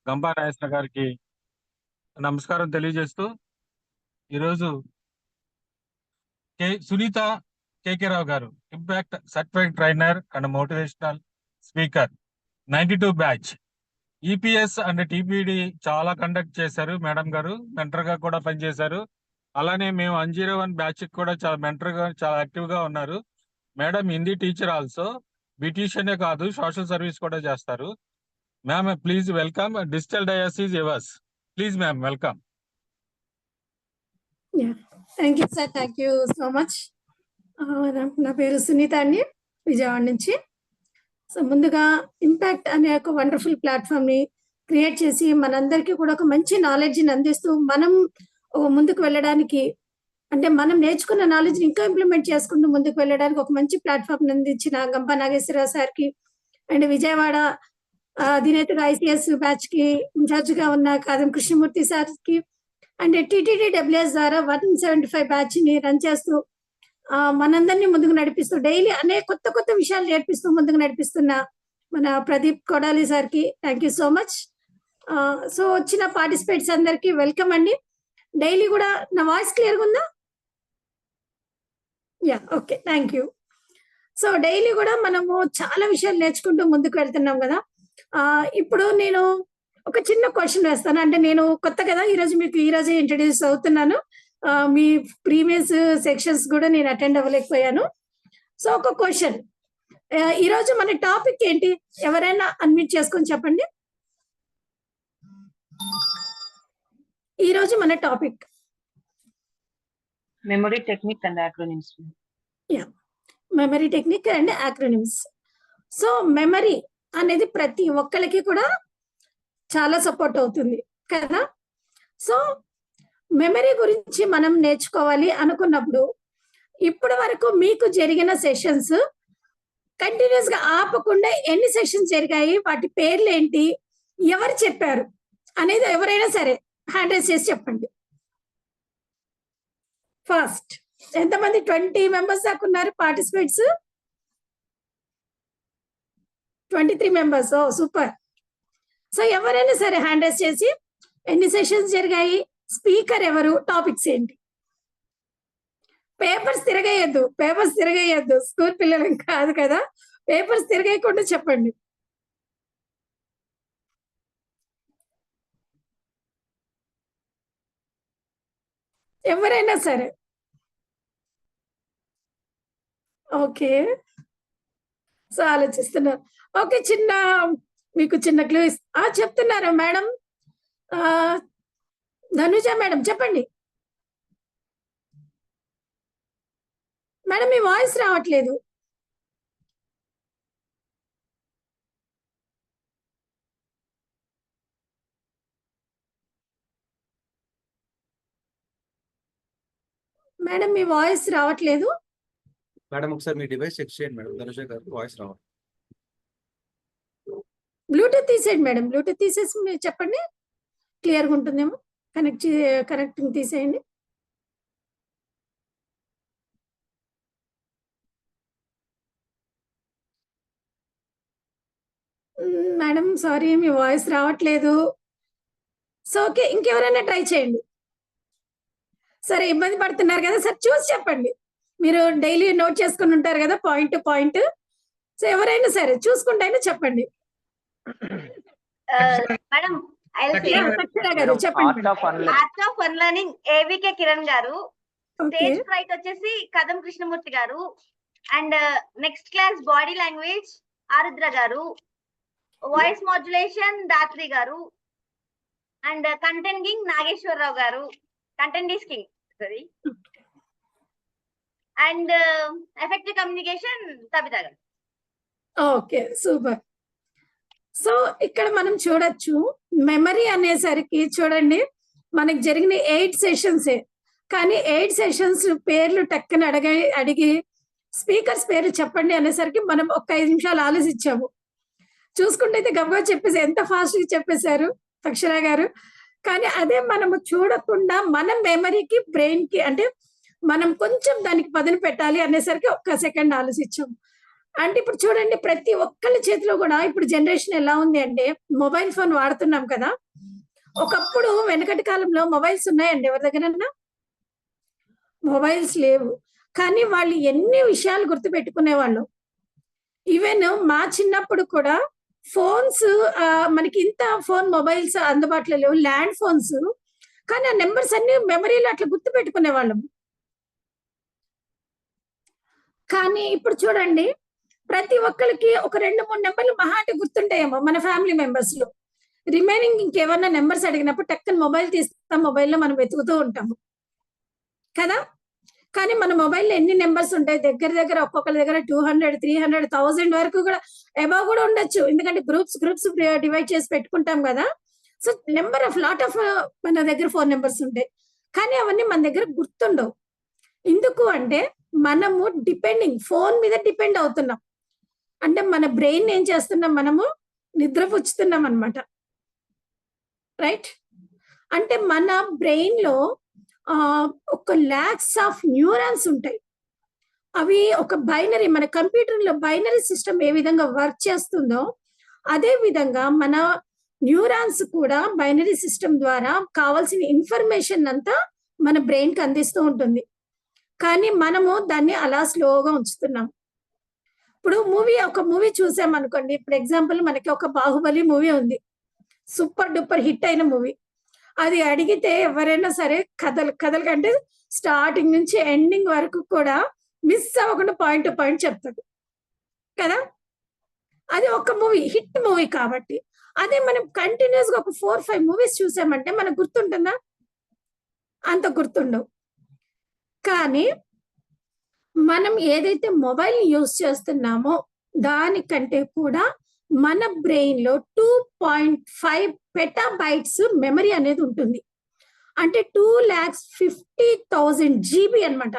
గంపా నాగేశ్వర గారికి నమస్కారం తెలియజేస్తూ ఈరోజు సునీత కేకే రావు గారు impact certified trainer and motivational speaker 92 batch EPS and TPD చాలా కండక్ట్ చేశారు. మేడం గారు మెంటర్ గా కూడా పనిచేశారు. అలానే మేము 101 బ్యాచ్ కూడా చాలా మెంటర్ గా చాలా యాక్టివ్ గా ఉన్నారు. మేడం హిందీ టీచర్ ఆల్సో, బ్యూటీషియనే కాదు సోషల్ సర్వీస్ కూడా చేస్తారు. Ma'am, please welcome. Digital Diocese Evas. Please, ma'am, welcome. Yeah, thank you, sir. Thank you so much. నా పేరు సునీత అండి, విజయవాడ నుంచి. సో ముందుగా ఇంపాక్ట్ అనే ఒక వండర్ఫుల్ ప్లాట్ఫామ్ ని క్రియేట్ చేసి మనందరికీ కూడా ఒక మంచి నాలెడ్జ్ని అందిస్తూ మనం ముందుకు వెళ్ళడానికి, అంటే మనం నేర్చుకున్న నాలెడ్జ్ని ఇంకా ఇంప్లిమెంట్ చేసుకుంటూ ముందుకు వెళ్ళడానికి ఒక మంచి ప్లాట్ఫామ్ అందించిన గంపా నాగేశ్వరరావు సార్కి అండ్ విజయవాడ అధినేతగా ఐసీఎస్ బ్యాచ్ కి ఇన్ఛార్జ్ గా ఉన్న కాదం కృష్ణమూర్తి సార్ కి అండ్ టీటీడీడబ్ల్యూఎస్ ద్వారా 175 బ్యాచ్ ని రన్ చేస్తూ మనందరినీ ముందుకు నడిపిస్తూ డైలీ అనేక కొత్త కొత్త విషయాలు నేర్పిస్తూ ముందుకు నడిపిస్తున్న మన ప్రదీప్ కొడాలి సార్ కి thank you so much. So వచ్చిన పార్టిసిపేట్స్ అందరికి వెల్కమ్ అండి. డైలీ కూడా నా వాయిస్ క్లియర్గా ఉందా? Yeah, okay, thank you. So daily కూడా మనము చాలా విషయాలు నేర్చుకుంటూ ముందుకు వెళ్తున్నాం కదా. ఇప్పుడు నేను ఒక చిన్న క్వశ్చన్ వేస్తాను. అంటే నేను కొత్త కదా, ఈరోజు మీకు ఈరోజే ఇంట్రడ్యూస్ అవుతున్నాను. మీ ప్రీవియస్ సెక్షన్స్ కూడా నేను అటెండ్ అవ్వలేకపోయాను. సో ఒక క్వశ్చన్, ఈరోజు మన టాపిక్ ఏంటి? ఎవరైనా అన్మ్యూట్ చేసుకొని చెప్పండి. ఈరోజు మన topic memory technique and acronyms. Yeah, memory technique and acronyms. So memory అనేది ప్రతి ఒక్కరికి కూడా చాలా సపోర్ట్ అవుతుంది కదా. సో మెమరీ గురించి మనం నేర్చుకోవాలి అనుకున్నప్పుడు ఇప్పటి వరకు మీకు జరిగిన సెషన్స్ కంటిన్యూస్ గా ఆపకుండా ఎన్ని సెషన్స్ జరిగాయి, వాటి పేర్లు ఏంటి, ఎవరు చెప్పారు అనేది ఎవరైనా సరే హ్యాండ్ రైజ్ చేసి చెప్పండి. ఫస్ట్ ఎంతమంది? 20 మెంబర్స్ దాకా ఉన్నారు పార్టిసిపేట్స్. 23 మెంబర్స్. ఓ సూపర్. సో ఎవరైనా సరే హ్యాండ్ రైజ్ చేసి ఎన్ని సెషన్స్ జరిగాయి, స్పీకర్ ఎవరు, టాపిక్స్ ఏంటి. పేపర్స్ తిరగేయద్దు, స్కూల్ పిల్లలం కాదు కదా, పేపర్స్ తిరగేయకుండా చెప్పండి. ఎవరైనా సరే. ఓకే, సో ఆలోచిస్తున్నారు. ఓకే, మీకు చిన్న క్లూ చెప్తున్నారా మేడం? ధనుజ మేడం చెప్పండి. మేడం మీ వాయిస్ రావట్లేదు. మేడం మీ వాయిస్ రావట్లేదు. మేడం ఒకసారి మీ డివైస్ చెక్ చేయండి మేడం. ధనుష గారు వాయిస్ రావాలి. బ్లూటూత్ తీసేయండి మేడం. బ్లూటూత్ తీసేసి మీరు చెప్పండి, క్లియర్గా ఉంటుందేమో. కనెక్టింగ్ తీసేయండి. మేడం సారీ, మీ వాయిస్ రావట్లేదు. సో ఓకే, ఇంకెవరైనా ట్రై చేయండి. సరే, ఇబ్బంది పడుతున్నారు కదా సార్, చూసి చెప్పండి. మీరు డైలీ నోట్ చేసుకుని ఉంటారు కదా పాయింట్ టు పాయింట్. సో ఎవరైనా సరే చూసుకుంటే చెప్పండి. మేడం చెప్పండి. Art of fun learning AVK Kiran గారు, స్టేజ్ ఫ్రైట్ వచ్చేసి కదం కృష్ణమూర్తి గారు, and next class body language Arudra గారు, వాయిస్ మాడ్యులేషన్ దాత్రి గారు, అండ్ కంటెంట్ కింగ్ నాగేశ్వరరావు గారు, content is king sorry, and effective communication Tabitha గారు. Okay, super. సో ఇక్కడ మనం చూడొచ్చు, మెమరీ అనేసరికి చూడండి మనకి జరిగిన 8 సెషన్సే, కానీ 8 సెషన్స్ పేర్లు టక్కన అడిగి స్పీకర్స్ పేరు చెప్పండి అనేసరికి మనం ఒక 5 నిమిషాలు ఆలోచించాము. చూసుకుంటే గబగబా చెప్పేసి ఎంత ఫాస్ట్గా చెప్పేశారు అక్షర గారు. కానీ అదే మనము చూడకుండా మన మెమరీకి బ్రెయిన్ కి, అంటే మనం కొంచెం దానికి పదును పెట్టాలి అనేసరికి ఒక్క సెకండ్ ఆలోచించాము. అంటే ఇప్పుడు చూడండి ప్రతి ఒక్కళ్ళ చేతిలో కూడా ఇప్పుడు జనరేషన్ ఎలా ఉంది అంటే మొబైల్ ఫోన్ వాడుతున్నాం కదా. ఒకప్పుడు వెనకటి కాలంలో మొబైల్స్ ఉన్నాయండి ఎవరి దగ్గరన్నా? మొబైల్స్ లేవు. కానీ వాళ్ళు ఎన్ని విషయాలు గుర్తుపెట్టుకునేవాళ్ళు. ఈవెన్ మా చిన్నప్పుడు కూడా ఫోన్స్ మనకి ఇంత మొబైల్స్ అందుబాటులో లేవు. Land phones. కానీ ఆ నంబర్స్ అన్ని మెమరీలో అట్లా గుర్తుపెట్టుకునేవాళ్ళం. కానీ ఇప్పుడు చూడండి ప్రతి ఒక్కళ్ళకి ఒక 2, 3 నంబర్లు మహా అంటే గుర్తుంటాయేమో మన ఫ్యామిలీ మెంబర్స్‌లో. రిమైనింగ్ ఇంకేమన్నా నంబర్స్ అడిగినప్పుడు టక్కన మొబైల్ తీస్తాం. మొబైల్‌లో మనం వెతుకుతూ ఉంటాము. కదా! కానీ మన మొబైల్‌లో ఎన్ని నంబర్స్ ఉంటాయి? దగ్గర దగ్గర ఒక్కొక్కళ్ళ దగ్గర 200, 300, 1000 వరకు కూడా అబోవ్ కూడా ఉండొచ్చు. ఎందుకంటే గ్రూప్స్ డివైడ్ చేసి పెట్టుకుంటాం గదా. సో, లాట్ ఆఫ్ మన దగ్గర ఫోన్ నంబర్స్ ఉంటాయి. కానీ అవన్నీ మన దగ్గర గుర్తుండవు. ఎందుకు అంటే మనము ఫోన్ మీద డిపెండ్ అవుతున్నాం. అంటే మన బ్రెయిన్ ఏం చేస్తున్నాం మనము నిద్రపుచ్చుతున్నాం అన్నమాట. రైట్? అంటే మన బ్రెయిన్‌లో ఒక లాక్స్ ఆఫ్ న్యూరాన్స్ ఉంటాయి. అవి ఒక మన కంప్యూటర్‌లో బైనరీ సిస్టమ్ ఏ విధంగా వర్క్ చేస్తుందో, అదే విధంగా మన న్యూరాన్స్ కూడా బైనరీ సిస్టమ్ ద్వారా కావాల్సిన ఇన్ఫర్మేషన్ అంతా మన బ్రెయిన్‌కి అందిస్తూ ఉంటుంది. కానీ మనము దాన్ని అలా స్లోగా ఉంచుతున్నాం. ఇప్పుడు ఒక మూవీ చూసామనుకోండి. ఇప్పుడు ఎగ్జాంపుల్ మనకి ఒక 'బాహుబలి' మూవీ ఉంది. సూపర్ డూపర్ హిట్ అయిన మూవీ. అది అడిగితే ఎవరైనా సరే కథలు కంటే స్టార్టింగ్ నుంచి ఎండింగ్ వరకు కూడా మిస్ అవ్వకుండా పాయింట్ టు పాయింట్ చెప్తాడు. కదా! అది ఒక హిట్ మూవీ కాబట్టి. అదే మనం కంటిన్యూయస్‌గా ఒక 4, 5 మూవీస్ చూసామంటే మనకు గుర్తుంటుందా? అంత గుర్తుండవు. కానీ మనం ఏదైతే మొబైల్ యూజ్ చేస్తున్నామో దానికంటే కూడా మన బ్రెయిన్‌లో 2.5 పెటాబైట్స్ మెమరీ అనేది ఉంటుంది. అంటే 2,50,000 జీబీ అన్నమాట.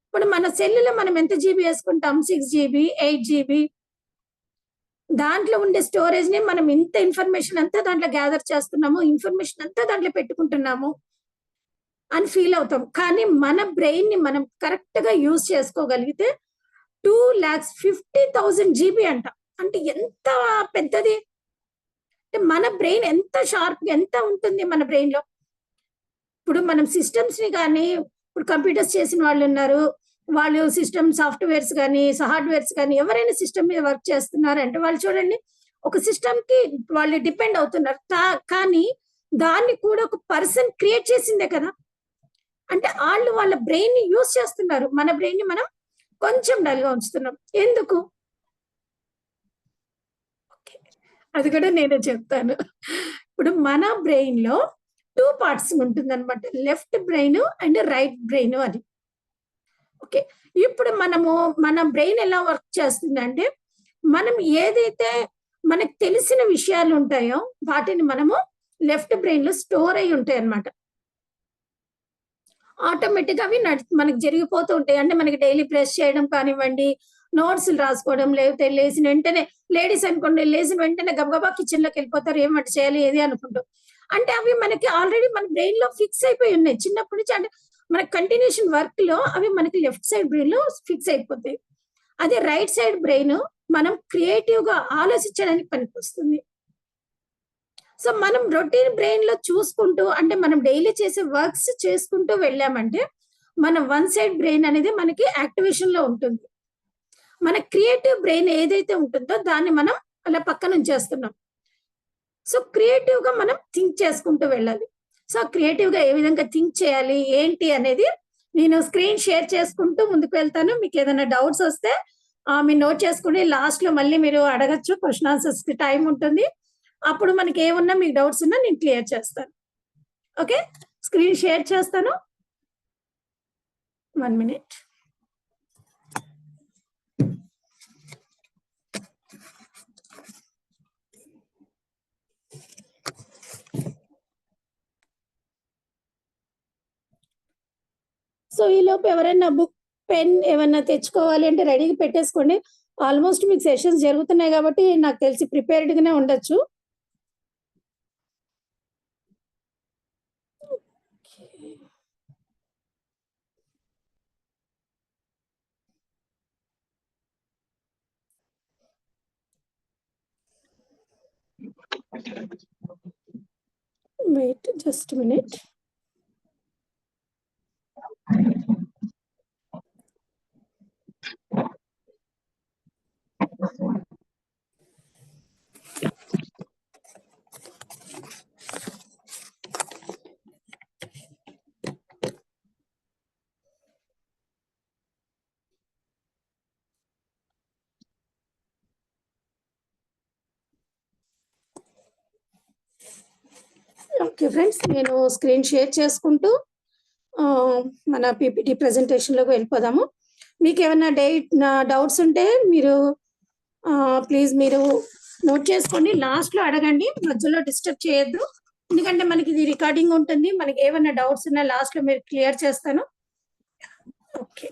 ఇప్పుడు మన సెల్‌లో మనం ఎంత జీబీ యేసుకుంటాం? 6 GB, 8 GB. దాంట్లో ఉండే స్టోరేజ్‌ని మనం ఇంత ఇన్ఫర్మేషన్ అంతా దాంట్లో గ్యాదర్ చేస్తున్నాము. ఇన్ఫర్మేషన్ అంతా దాంట్లో పెట్టుకుంటున్నాము అని ఫీల్ అవుతాం. కానీ మన బ్రెయిన్‌ని మనం కరెక్ట్‌గా యూజ్ చేసుకోగలిగితే 2,50,000 జీబీ అంట. అంటే ఎంత పెద్దది? అంటే మన బ్రెయిన్ ఎంత షార్ప్‌గా ఎంత ఉంటుంది మన బ్రెయిన్‌లో? ఇప్పుడు మనం సిస్టమ్స్‌ని గాని, ఇప్పుడు కంప్యూటర్స్ చేసిన వాళ్ళున్నారు. వాళ్ళు సాఫ్ట్‌వేర్స్ గాని, హార్డ్‌వేర్స్ గాని ఎవరైనా సిస్టమ్ మీద వర్క్ చేస్తున్నారంటే వాళ్ళు చూడండి ఒక సిస్టమ్‌కి వాళ్ళు డిపెండ్ అవుతున్నారు. కానీ దాన్ని కూడా ఒక పర్సన్ క్రియేట్ చేసిందే కదా! అంటే ఆళ్ళు వాళ్ళ బ్రెయిన్‌ని యూజ్ చేస్తున్నారు. మన బ్రెయిన్‌ని మనం కొంచెం డల్‌గా ఉంచుతున్నాం. ఎందుకు? ఓకే. అది కూడా నేనే చెప్తాను. ఇప్పుడు మన బ్రెయిన్‌లో 2 పార్ట్స్ ఉంటుందన్నమాట. Left brain and right brain అని. ఓకే. ఇప్పుడు మన బ్రెయిన్ ఎలా వర్క్ చేస్తుందంటే, మనం ఏదైతే మనకు తెలిసిన విషయాలు ఉంటాయో వాటిని మనము లెఫ్ట్ బ్రెయిన్‌లో స్టోర్ అయ్యి ఉంటాయన్నమాట. ఆటోమేటిక్‌గా అవి మనకు జరిగిపోతూ ఉంటాయి. అంటే మనకి డైలీ బ్రష్ చేయడం కానివ్వండి, నోట్స్‌లు రాసుకోవడం, లేకపోతే లేసిన వెంటనే లేడీస్ అనుకోండి లేసిన వెంటనే గబగబా కిచెన్‌లోకెళ్ళిపోతారు. ఏం వంట చేయాలి ఏది అనుకుంటూ. అంటే అవి మనకి ఆల్రెడీ మన బ్రెయిన్‌లో ఫిక్స్ అయిపోయి ఉన్నాయి. చిన్నప్పటి నుంచి అంటే మన కంటిన్యూషన్ వర్క్‌లో అవి మనకి లెఫ్ట్ సైడ్ బ్రెయిన్‌లో ఫిక్స్ అయిపోతాయి. అదే రైట్ సైడ్ బ్రెయిన్ మనం క్రియేటివ్‌గా ఆలోచించడానికి పనికొస్తుంది. సో, మనం రొటీన్ బ్రెయిన్‌లో చూసుకుంటూ అంటే మనం డైలీ చేసే వర్క్స్ చేసుకుంటూ వెళ్ళామంటే, మన వన్ సైడ్ బ్రెయిన్ అనేది మనకి యాక్టివేషన్‌లో ఉంటుంది. మన క్రియేటివ్ బ్రెయిన్ ఏదైతే ఉంటుందో దాన్ని మనం అలా పక్కనుంచేస్తున్నాం. సో, క్రియేటివ్‌గా మనం థింక్ చేసుకుంటూ వెళ్ళాలి. సో, క్రియేటివ్‌గా ఏ విధంగా థింక్ చేయాలి, ఏంటి అనేది నేను స్క్రీన్ షేర్ చేసుకుంటూ ముందుకు వెళ్తాను. మీకేదైనా డౌట్స్ వస్తే మీరు నోట్ చేసుకొని లాస్ట్‌లో మళ్ళీ మీరు అడగొచ్చు. క్వెషన్ ఆన్సర్స్‌కి టైమ్ ఉంటుంది. అప్పుడు మనకేమున్నా మీకు డౌట్స్ ఉన్నా నేను క్లియర్ చేస్తాను. ఓకే. స్క్రీన్ షేర్ చేస్తాను. 1 మినిట్. సో, ఈలోపు ఎవరైనా బుక్, పెన్ ఏమన్నా తెచ్చుకోవాలి అంటే రెడీగా పెట్టేసుకోండి. ఆల్మోస్ట్ మీకు సెషన్స్ జరుగుతున్నాయి కాబట్టి నాకు తెలిసి ప్రిపేర్డ్‌గానే ఉండొచ్చు. Wait just a minute. Okay friends, నేను స్క్రీన్ షేర్ చేసుకుంటూ మన పీపీటీ ప్రెజెంటేషన్లోకి వెళ్ళిపోదాము. మీకు ఏమైనా డౌట్స్ ఉంటే మీరు ప్లీజ్ మీరు నోట్ చేసుకోండి, లాస్ట్లో అడగండి, మధ్యలో డిస్టర్బ్ చేయొద్దు. ఎందుకంటే మనకి ఇది రికార్డింగ్ ఉంటుంది, మనకి ఏమైనా డౌట్స్ ఉన్నా లాస్ట్లో మీరు క్లియర్ చేస్తాను. Okay,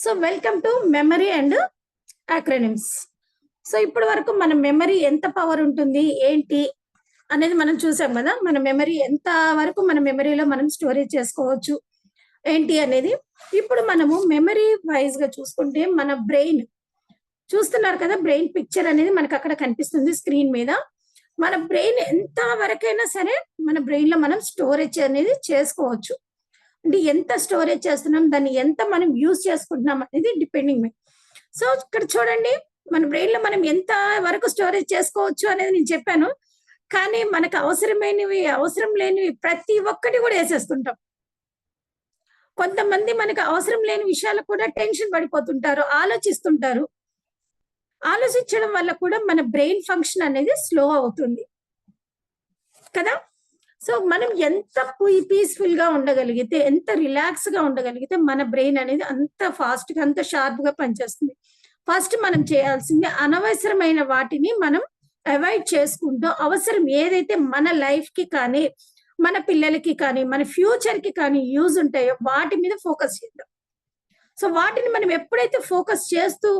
so welcome to memory and acronyms. So ఇప్పటి వరకు మన మెమరీ ఎంత పవర్ ఉంటుంది ఏంటి అనేది మనం చూసాం కదా. మన మెమరీ ఎంత వరకు మన మెమరీలో మనం స్టోరేజ్ చేసుకోవచ్చు ఏంటి అనేది. ఇప్పుడు మనము మెమరీ వైజ్ గా చూసుకుంటే మన బ్రెయిన్ చూస్తున్నారు కదా, బ్రెయిన్ పిక్చర్ అనేది మనకు అక్కడ కనిపిస్తుంది స్క్రీన్ మీద. మన బ్రెయిన్ ఎంత వరకైనా సరే మన బ్రెయిన్ లో మనం స్టోరేజ్ అనేది చేసుకోవచ్చు. అంటే ఎంత స్టోరేజ్ చేస్తున్నాం, దాన్ని ఎంత మనం యూజ్ చేసుకుంటున్నాం అనేది డిపెండింగ్. సో ఇక్కడ చూడండి, మన బ్రెయిన్ లో మనం ఎంత వరకు స్టోరేజ్ చేసుకోవచ్చు అనేది నేను చెప్పాను. కానీ మనకు అవసరమైనవి అవసరం లేనివి ప్రతి ఒక్కటి కూడా వేసేస్తుంటాం. కొంతమంది మనకు అవసరం లేని విషయాలు కూడా టెన్షన్ పడిపోతుంటారు, ఆలోచిస్తుంటారు. ఆలోచించడం వల్ల కూడా మన బ్రెయిన్ ఫంక్షన్ అనేది స్లో అవుతుంది కదా. సో మనం ఎంత పీస్ఫుల్ గా ఉండగలిగితే, ఎంత రిలాక్స్ గా ఉండగలిగితే మన బ్రెయిన్ అనేది అంత ఫాస్ట్ గా అంత షార్ప్ గా పనిచేస్తుంది. ఫస్ట్ మనం చేయాల్సింది అనవసరమైన వాటిని మనం అవాయిడ్ చేసుకుంటూ అవసరం ఏదైతే మన లైఫ్ కి కానీ మన పిల్లలకి కానీ మన ఫ్యూచర్ కి కానీ యూజ్ ఉంటాయో వాటి మీద ఫోకస్ చేద్దాం. సో వాటిని మనం ఎప్పుడైతే ఫోకస్ చేస్తూ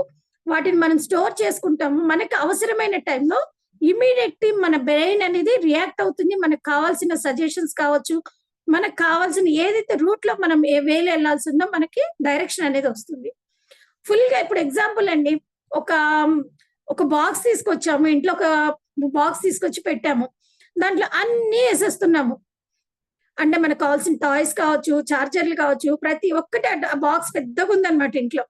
వాటిని మనం స్టోర్ చేసుకుంటామో మనకి అవసరమైన టైంలో ఇమీడియట్లీ మన బ్రెయిన్ అనేది రియాక్ట్ అవుతుంది. మనకు కావాల్సిన సజెషన్స్ కావచ్చు, మనకు కావాల్సిన ఏదైతే రూట్ లో మనం ఏ వేలో వెళ్ళాల్సిందో మనకి డైరెక్షన్ అనేది వస్తుంది. ఫుల్ గా ఇప్పుడు ఎగ్జాంపుల్ అండి, ఒక బాక్స్ తీసుకొచ్చాము, ఇంట్లో ఒక బాక్స్ తీసుకొచ్చి పెట్టాము, దాంట్లో అన్ని వేసేస్తున్నాము. అంటే మనకు కావాల్సిన టాయ్స్ కావచ్చు, చార్జర్లు కావచ్చు, ప్రతి ఒక్కటి ఆ బాక్స్ పెద్దగా ఉందన్నమాట ఇంట్లో.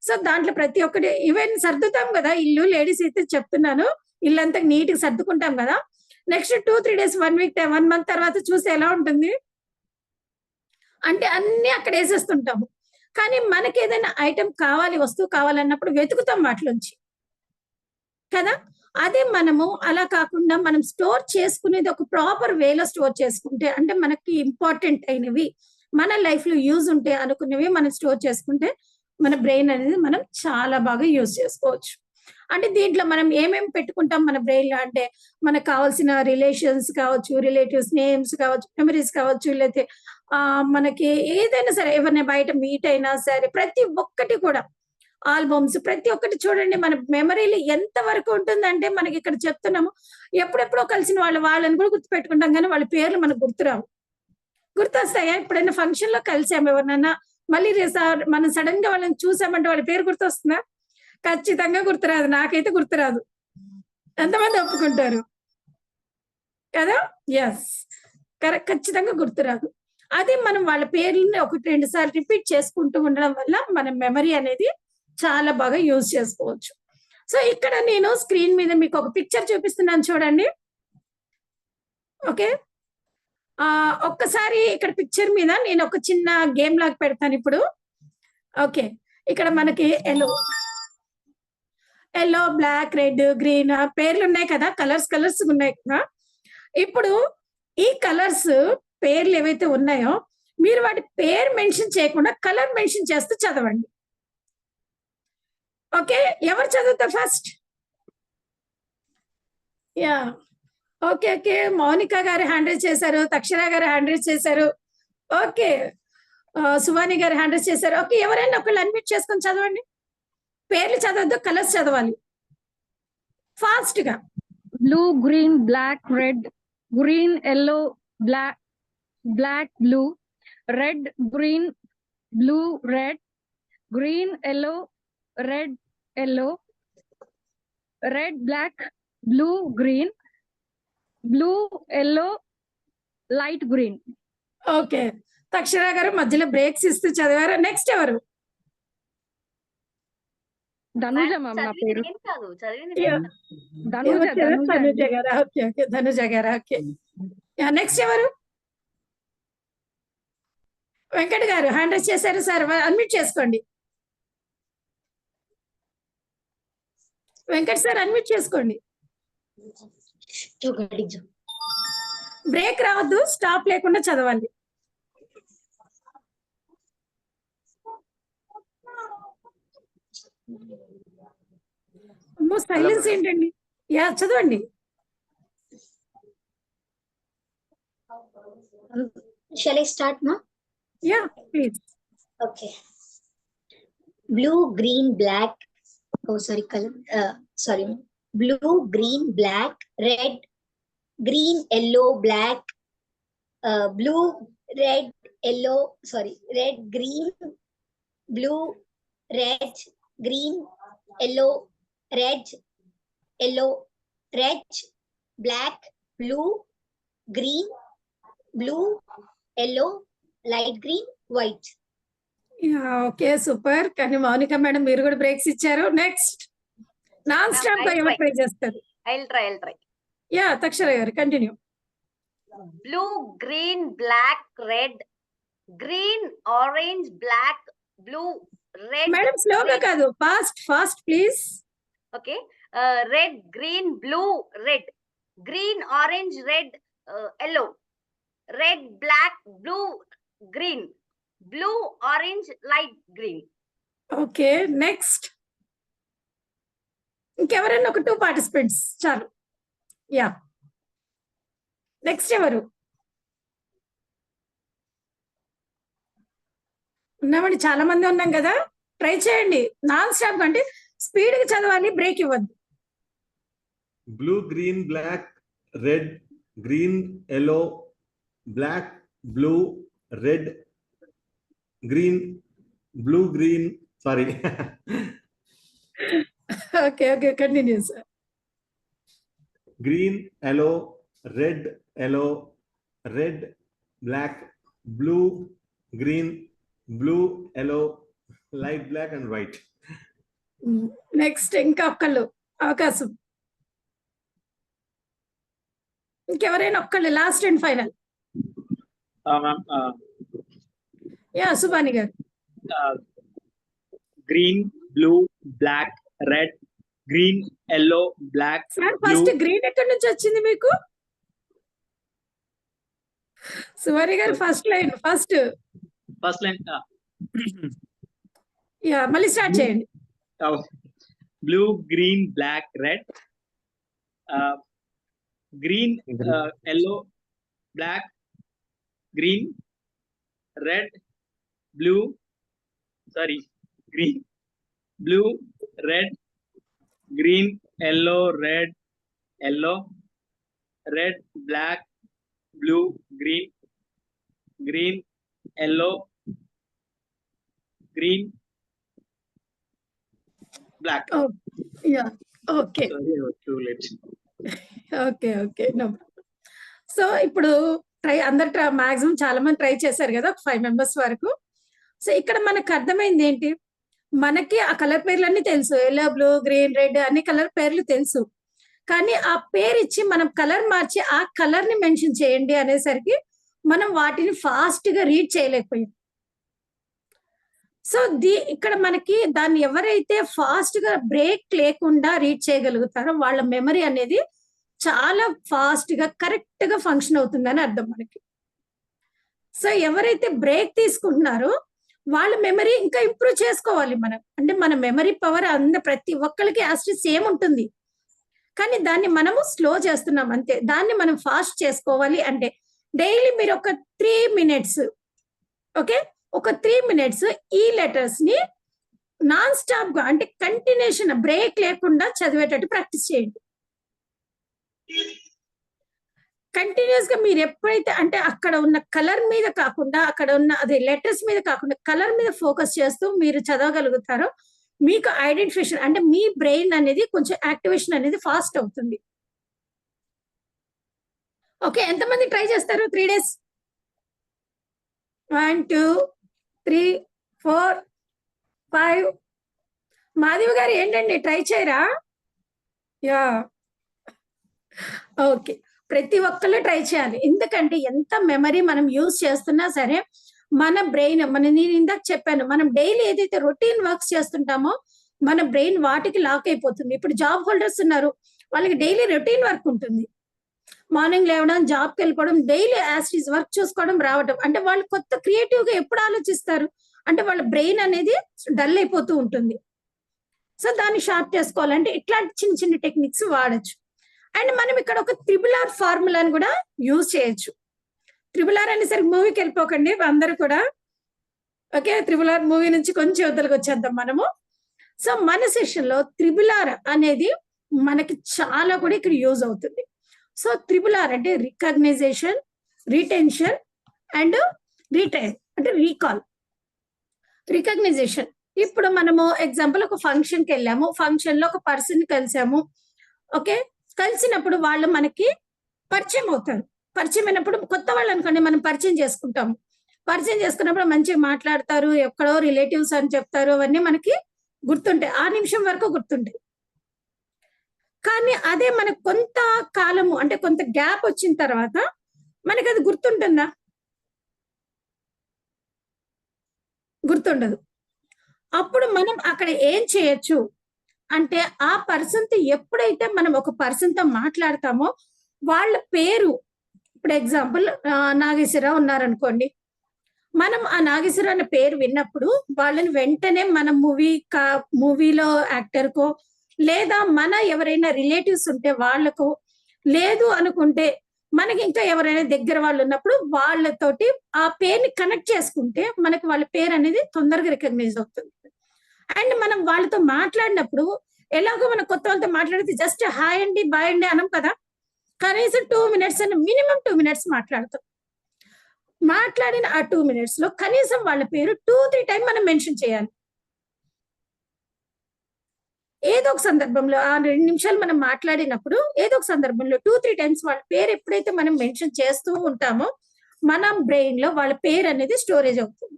సో దాంట్లో ప్రతి ఒక్కటి ఈవెన్ సర్దుతాం కదా, ఇల్లు లేడీస్ అయితే చెప్తున్నాను, ఇల్లంతా నీట్ గా సర్దుకుంటాం కదా. నెక్స్ట్ 2-3 days 1 week 1 month తర్వాత చూసి ఎలా ఉంటుంది అంటే అన్ని అక్కడ వేసేస్తుంటాము. కానీ మనకి ఏదైనా ఐటమ్ కావాలి, వస్తువు కావాలన్నప్పుడు వెతుకుతాం వాటిలోంచి కదా. అదే మనము అలా కాకుండా మనం స్టోర్ చేసుకునేది ఒక ప్రాపర్ వేలో స్టోర్ చేసుకుంటే, అంటే మనకి ఇంపార్టెంట్ అయినవి మన లైఫ్ లో యూజ్ ఉంటే అనుకునేవి మనం స్టోర్ చేసుకుంటే మన బ్రెయిన్ అనేది మనం చాలా బాగా యూజ్ చేసుకోవచ్చు. అంటే దీంట్లో మనం ఏమేమి పెట్టుకుంటాం మన బ్రెయిన్ లో అంటే మనకు కావాల్సిన రిలేషన్స్ కావచ్చు, రిలేటివ్స్ నేమ్స్ కావచ్చు, మెమరీస్ కావచ్చు, లేకపోతే మనకి ఏదైనా సరే ఎవరిని బయట మీట్ అయినా సరే ప్రతి ఒక్కటి కూడా ఆల్బమ్స్ ప్రతి ఒక్కటి చూడండి మన మెమరీలో ఎంత వరకు ఉంటుందంటే మనకి ఇక్కడ చెప్తున్నాము. ఎప్పుడెప్పుడో కలిసిన వాళ్ళని కూడా గుర్తు పెట్టుకుంటాం, కానీ వాళ్ళ పేర్లు మనకు గుర్తురావు. గుర్తొస్తాయా? ఎప్పుడైనా ఫంక్షన్ లో కలిసాము ఎవరినైనా, మళ్ళీ మనం సడన్ గా వాళ్ళని చూసామంటే వాళ్ళ పేరు గుర్తొస్తుందా? ఖచ్చితంగా గుర్తురాదు. నాకైతే గుర్తురాదు. ఎంతమంది ఒప్పుకుంటారు కదా? ఎస్, కరెక్ట్, ఖచ్చితంగా గుర్తురాదు. అదే మనం వాళ్ళ పేర్లని 1-2 సార్లు రిపీట్ చేసుకుంటూ ఉండడం వల్ల మన మెమరీ అనేది చాలా బాగా యూజ్ చేసుకోవచ్చు. సో ఇక్కడ నేను స్క్రీన్ మీద మీకు ఒక పిక్చర్ చూపిస్తున్నాను చూడండి. ఓకే, ఒక్కసారి ఇక్కడ పిక్చర్ మీద నేను ఒక చిన్న గేమ్ లాగా పెడతాను ఇప్పుడు. ఓకే, ఇక్కడ మనకి ఎల్లో, బ్లాక్, రెడ్, గ్రీన్ పేర్లు ఉన్నాయి కదా, కలర్స్ ఉన్నాయి కదా. ఇప్పుడు ఈ కలర్స్ పేర్లు ఏవైతే ఉన్నాయో మీరు వాటి పేరు మెన్షన్ చేయకుండా కలర్ మెన్షన్ చేస్తూ చదవండి. ఓకే, ఎవరు చదువుతారు ఫస్ట్? యా, ఓకే, మౌనిక గారు హ్యాండ్ రైజ్ చేశారు, తక్షణ గారు హ్యాండ్ రైజ్ చేశారు, ఓకే, సువాని గారు హ్యాండ్ రైజ్ చేశారు. ఓకే, ఎవరైనా ఒకళ్ళు అన్మ్యూట్ చేసుకొని చదవండి. పేర్లు చదవద్దు, కలర్స్ చదవాలి ఫాస్ట్ గా. blue, green, black, red, green, yellow, black, blue, red, green, blue, red, green, yellow, red, yellow, red, black, blue, green, blue, yellow, light green. Okay, తక్షణ గారు మధ్యలో బ్రేక్స్ ఇస్తూ చదివారు. నెక్స్ట్ ఎవరు? ధనుజ మ్యామ్ నా చదివింది పేరు. నేను కాదు, చదివింది Yeah. నేను కాదు. ధనుజ ధనుజ గారా? ఓకే ఓకే, ధనుజ గారా? ఓకే, నెక్స్ట్ ఎవరు? వెంకట్ గారు హ్యాండ్ రైజ్ చేశారు సార్, అన్మ్యూట్ చేసుకోండి. వెంకట్ సార్ అన్మ్యూట్ చేసుకోండి. బ్రేక్ రావద్దు, స్టాప్ లేకుండా చదవాలి. సైలెన్స్ ఏంటండి? యా చదవండి. Shall I start, ma? Yeah please. Okay. Blue, green, black. Oh, sorry, color. Sorry. Blue, green, black, red, green, yellow, black. Blue, red, yellow. Sorry, red, green, blue, red, green, yellow, red, yellow, red, black, blue, green, blue, yellow, light green, white. Okay super. కానీ Mounika madam మీరు కూడా breaks ఇచ్చారు. Next non stop గా ఎవరు try చేస్తారు? I'll try. Yeah తక్షణ గారు continue. Blue, green, black, red, green, orange, black, blue, red. Madam స్లోగా green. కాదు, fast please. Okay. Red, green, blue, red, green, orange, red, yellow, red, black, blue, green, blue, orange, light green. Okay next ఇంకెవరైనా ఒక 2 participants చాలు. Yeah next ఎవరు ఉన్నామండి? చాలా మంది ఉన్నాం కదా, ట్రై చేయండి. నాన్ స్టాప్ అంటే స్పీడ్ గా చదవాలి, బ్రేక్ ఇవ్వద్దు. Blue, green, black, red, green, yellow, black, blue, red, green, blue, green. Sorry. Okay continue sir. Green, yellow, red, black, blue, green, blue, yellow, light black and white. Next ఇంకా ఒక్కళ్ళు అవకాశం. ఇంకెవరైనా ఒక్కళ్ళు last and final. Ma'am, yeah Subani గారు. green, blue, black, red, green, yellow, black, sir blue. First green ఎక్కడి నుంచి వచ్చింది మీకు? సుబాని గారు first line first. First line. Yeah మళ్ళీ స్టార్ట్ చేయండి. Blue, green, black, red. Green, yellow, black, green, red, blue. Sorry, green, blue, red, green, yellow, red, black, blue, green, yellow, green, black. Yeah okay Sorry, I was too late. Okay no. So ఇప్పుడు అందరు maximum చాలా మంది try చేశారు కదా, ఒక 5 members వరకు. So ఇక్కడ మనకు అర్థమైంది ఏంటి, మనకి ఆ కలర్ పేర్లన్నీ తెలుసు, ఎల్లో, బ్లూ, గ్రీన్, రెడ్ అన్ని కలర్ పేర్లు తెలుసు. కానీ ఆ పేరు ఇచ్చి మనం కలర్ మార్చి ఆ కలర్ ని మెన్షన్ చేయండి అనేసరికి మనం వాటిని ఫాస్ట్ గా రీడ్ చేయలేకపోయాం. సో ఇక్కడ మనకి దాన్ని ఎవరైతే ఫాస్ట్ గా బ్రేక్ లేకుండా రీడ్ చేయగలుగుతారో వాళ్ళ మెమరీ అనేది చాలా ఫాస్ట్ గా కరెక్ట్ గా ఫంక్షన్ అవుతుందని అర్థం మనకి. సో ఎవరైతే బ్రేక్ తీసుకుంటున్నారో వాళ్ళ మెమరీ ఇంకా ఇంప్రూవ్ చేసుకోవాలి మనం. అంటే మన మెమరీ పవర్ ప్రతి ఒక్కరికి యాస్టిస్ సేమ్ ఉంటుంది, కానీ దాన్ని మనము స్లో చేస్తున్నాం అంతే. దాన్ని మనం ఫాస్ట్ చేసుకోవాలి అంటే డైలీ మీరు ఒక 3 minutes, ఓకే, ఒక 3 minutes ఈ లెటర్స్ ని నాన్ స్టాప్ గా అంటే కంటిన్యూషన్ బ్రేక్ లేకుండా చదివేటట్టు ప్రాక్టీస్ చేయండి. కంటిన్యూస్ గా మీరు ఎప్పుడైతే అంటే అక్కడ ఉన్న కలర్ మీద కాకుండా అక్కడ ఉన్న అదే లెటర్స్ మీద కాకుండా కలర్ మీద ఫోకస్ చేస్తూ మీరు చదవగలుగుతారో మీకు ఐడెంటిఫికేషన్ అంటే మీ బ్రెయిన్ అనేది కొంచెం యాక్టివేషన్ అనేది ఫాస్ట్ అవుతుంది. ఓకే, ఎంతమంది ట్రై చేస్తారు 3 days? 1 2 3 4 5. మాధవి గారు ఏంటండి ట్రై చేయరా? Yeah, okay. ప్రతి ఒక్కళ్ళు ట్రై చేయాలి. ఎందుకంటే ఎంత మెమరీ మనం యూజ్ చేస్తున్నా సరే మన బ్రెయిన్ నేను ఇందాక చెప్పాను, మనం డైలీ ఏదైతే రొటీన్ వర్క్స్ చేస్తుంటామో మన బ్రెయిన్ వాటికి లాక్ అయిపోతుంది. ఇప్పుడు జాబ్ హోల్డర్స్ ఉన్నారు, వాళ్ళకి డైలీ రొటీన్ వర్క్ ఉంటుంది. మార్నింగ్ లేవడం, జాబ్కి వెళ్ళిపోవడం, డైలీ యాస్టీస్ వర్క్ చూసుకోవడం, రావడం. అంటే వాళ్ళు కొత్త క్రియేటివ్ గా ఎప్పుడు ఆలోచిస్తారు అంటే వాళ్ళ బ్రెయిన్ అనేది డల్ అయిపోతూ ఉంటుంది. సో దాన్ని షార్ప్ చేసుకోవాలంటే ఇట్లాంటి చిన్న చిన్న టెక్నిక్స్ వాడచ్చు. అండ్ మనం ఇక్కడ ఒక RRR ఫార్ములాని కూడా యూజ్ చేయొచ్చు. RRR అనేసరికి మూవీకి వెళ్ళిపోకండి అందరూ కూడా. ఓకే, RRR మూవీ నుంచి కొంచెం వద్దలకు వచ్చేద్దాం మనము. సో మన సెషన్ లో RRR అనేది మనకి చాలా కూడా ఇక్కడ యూజ్ అవుతుంది. సో RRR అంటే రికగ్నైజేషన్, రిటెన్షన్ అండ్ రిటైన్ అంటే రీకాల్. రికగ్నైజేషన్, ఇప్పుడు మనము ఎగ్జాంపుల్ ఒక ఫంక్షన్ కి వెళ్ళాము, ఫంక్షన్ లో ఒక పర్సన్ కలిసాము. ఓకే, కలిసినప్పుడు వాళ్ళు మనకి పరిచయం అవుతారు. పరిచయం అయినప్పుడు కొత్త వాళ్ళు అనుకోండి మనం పరిచయం చేసుకుంటాము. పరిచయం చేసుకున్నప్పుడు మంచిగా మాట్లాడతారు, ఎక్కడో రిలేటివ్స్ అని చెప్తారు, అవన్నీ మనకి గుర్తుంటాయి, ఆ నిమిషం వరకు గుర్తుంటాయి. కానీ అదే మనకు కొంత కాలము అంటే కొంత గ్యాప్ వచ్చిన తర్వాత మనకి అది గుర్తుంటుందా? గుర్తుండదు. అప్పుడు మనం అక్కడ ఏం చేయొచ్చు అంటే ఆ పర్సన్ తో ఎప్పుడైతే మనం ఒక పర్సన్ తో మాట్లాడతామో వాళ్ళ పేరు, ఇప్పుడు ఎగ్జాంపుల్ నాగేశ్వరరావు ఉన్నారనుకోండి, మనం ఆ నాగేశ్వరరావు అనే పేరు విన్నప్పుడు వాళ్ళని వెంటనే మన మూవీలో యాక్టర్ కో లేదా మన ఎవరైనా రిలేటివ్స్ ఉంటే వాళ్ళకో, లేదు అనుకుంటే మనకి ఇంకా ఎవరైనా దగ్గర వాళ్ళు ఉన్నప్పుడు వాళ్ళతోటి ఆ పేరుని కనెక్ట్ చేసుకుంటే మనకి వాళ్ళ పేరు అనేది తొందరగా రికగ్నైజ్ అవుతుంది. అండ్ మనం వాళ్ళతో మాట్లాడినప్పుడు ఎలాగో మనం కొత్త వాళ్ళతో మాట్లాడితే జస్ట్ హాయ్ అండి బాయ్ అండి అనం కదా, కనీసం 2 minutes అని మినిమం 2 minutes మాట్లాడతాం. మాట్లాడిన ఆ 2 minutes లో కనీసం వాళ్ళ పేరు 2-3 times మనం మెన్షన్ చేయాలి. ఏదో ఒక సందర్భంలో ఆ 2 నిమిషాలు మనం మాట్లాడినప్పుడు ఏదో ఒక సందర్భంలో 2-3 times వాళ్ళ పేరు ఎప్పుడైతే మనం మెన్షన్ చేస్తూ ఉంటామో మన బ్రెయిన్ లో వాళ్ళ పేరు అనేది స్టోరేజ్ అవుతుంది.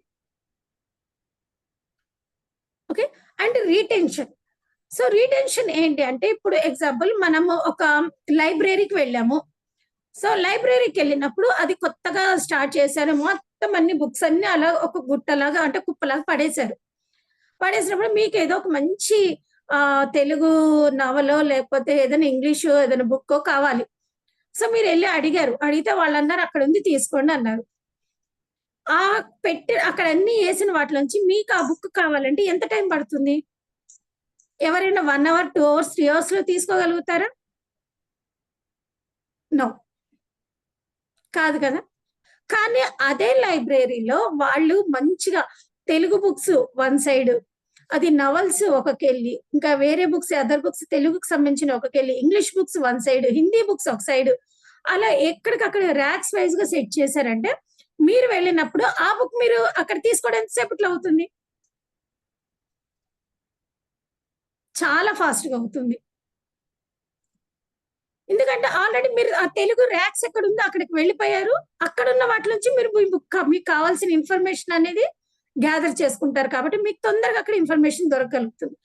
Okay, and retention. So retention ఏంటి అంటే ఇప్పుడు ఎగ్జాంపుల్ మనము ఒక లైబ్రరీకి వెళ్ళాము. సో లైబ్రరీకి వెళ్ళినప్పుడు అది కొత్తగా స్టార్ట్ చేశారు, మొత్తం అన్ని బుక్స్ అన్ని అలా ఒక గుట్టలాగా అంటే కుప్పలాగా పడేశారు. పడేసినప్పుడు మీకు ఏదో ఒక మంచి తెలుగు నవలో లేకపోతే ఏదైనా ఇంగ్లీష్ ఏదైనా బుక్కో కావాలి. సో మీరు వెళ్ళి అడిగారు, అడిగితే వాళ్ళు అన్నారు అక్కడ ఉంది తీసుకోండి అన్నారు. ఆ పెట్టి అక్కడ అన్ని వేసిన వాటిలోంచి మీకు ఆ బుక్ కావాలంటే ఎంత టైం పడుతుంది? ఎవరైనా 1 hour 2 hours 3 hours లో తీసుకోగలుగుతారా? నో, కాదు కదా. కానీ అదే లైబ్రరీలో వాళ్ళు మంచిగా తెలుగు బుక్స్ 1 side, అది నవల్స్ ఒకకెళ్ళి, ఇంకా వేరే బుక్స్ అదర్ బుక్స్ తెలుగుకి సంబంధించిన ఒకకెళ్ళి, English books 1 side, Hindi books ఒక సైడ్, అలా ఎక్కడికక్కడ ర్యాక్స్ వైజ్ గా సెట్ చేశారంటే మీరు వెళ్ళినప్పుడు ఆ బుక్ మీరు అక్కడ తీసుకోవడం ఎంతసేపట్లో అవుతుంది? చాలా ఫాస్ట్ గా అవుతుంది. ఎందుకంటే ఆల్రెడీ మీరు ఆ తెలుగు ర్యాక్స్ ఎక్కడ ఉందో అక్కడికి వెళ్ళిపోయారు, అక్కడ ఉన్న వాటి నుంచి మీరు మీకు కావాల్సిన ఇన్ఫర్మేషన్ అనేది గ్యాదర్ చేసుకుంటారు కాబట్టి మీకు తొందరగా అక్కడ ఇన్ఫర్మేషన్ దొరకగలుగుతుంది.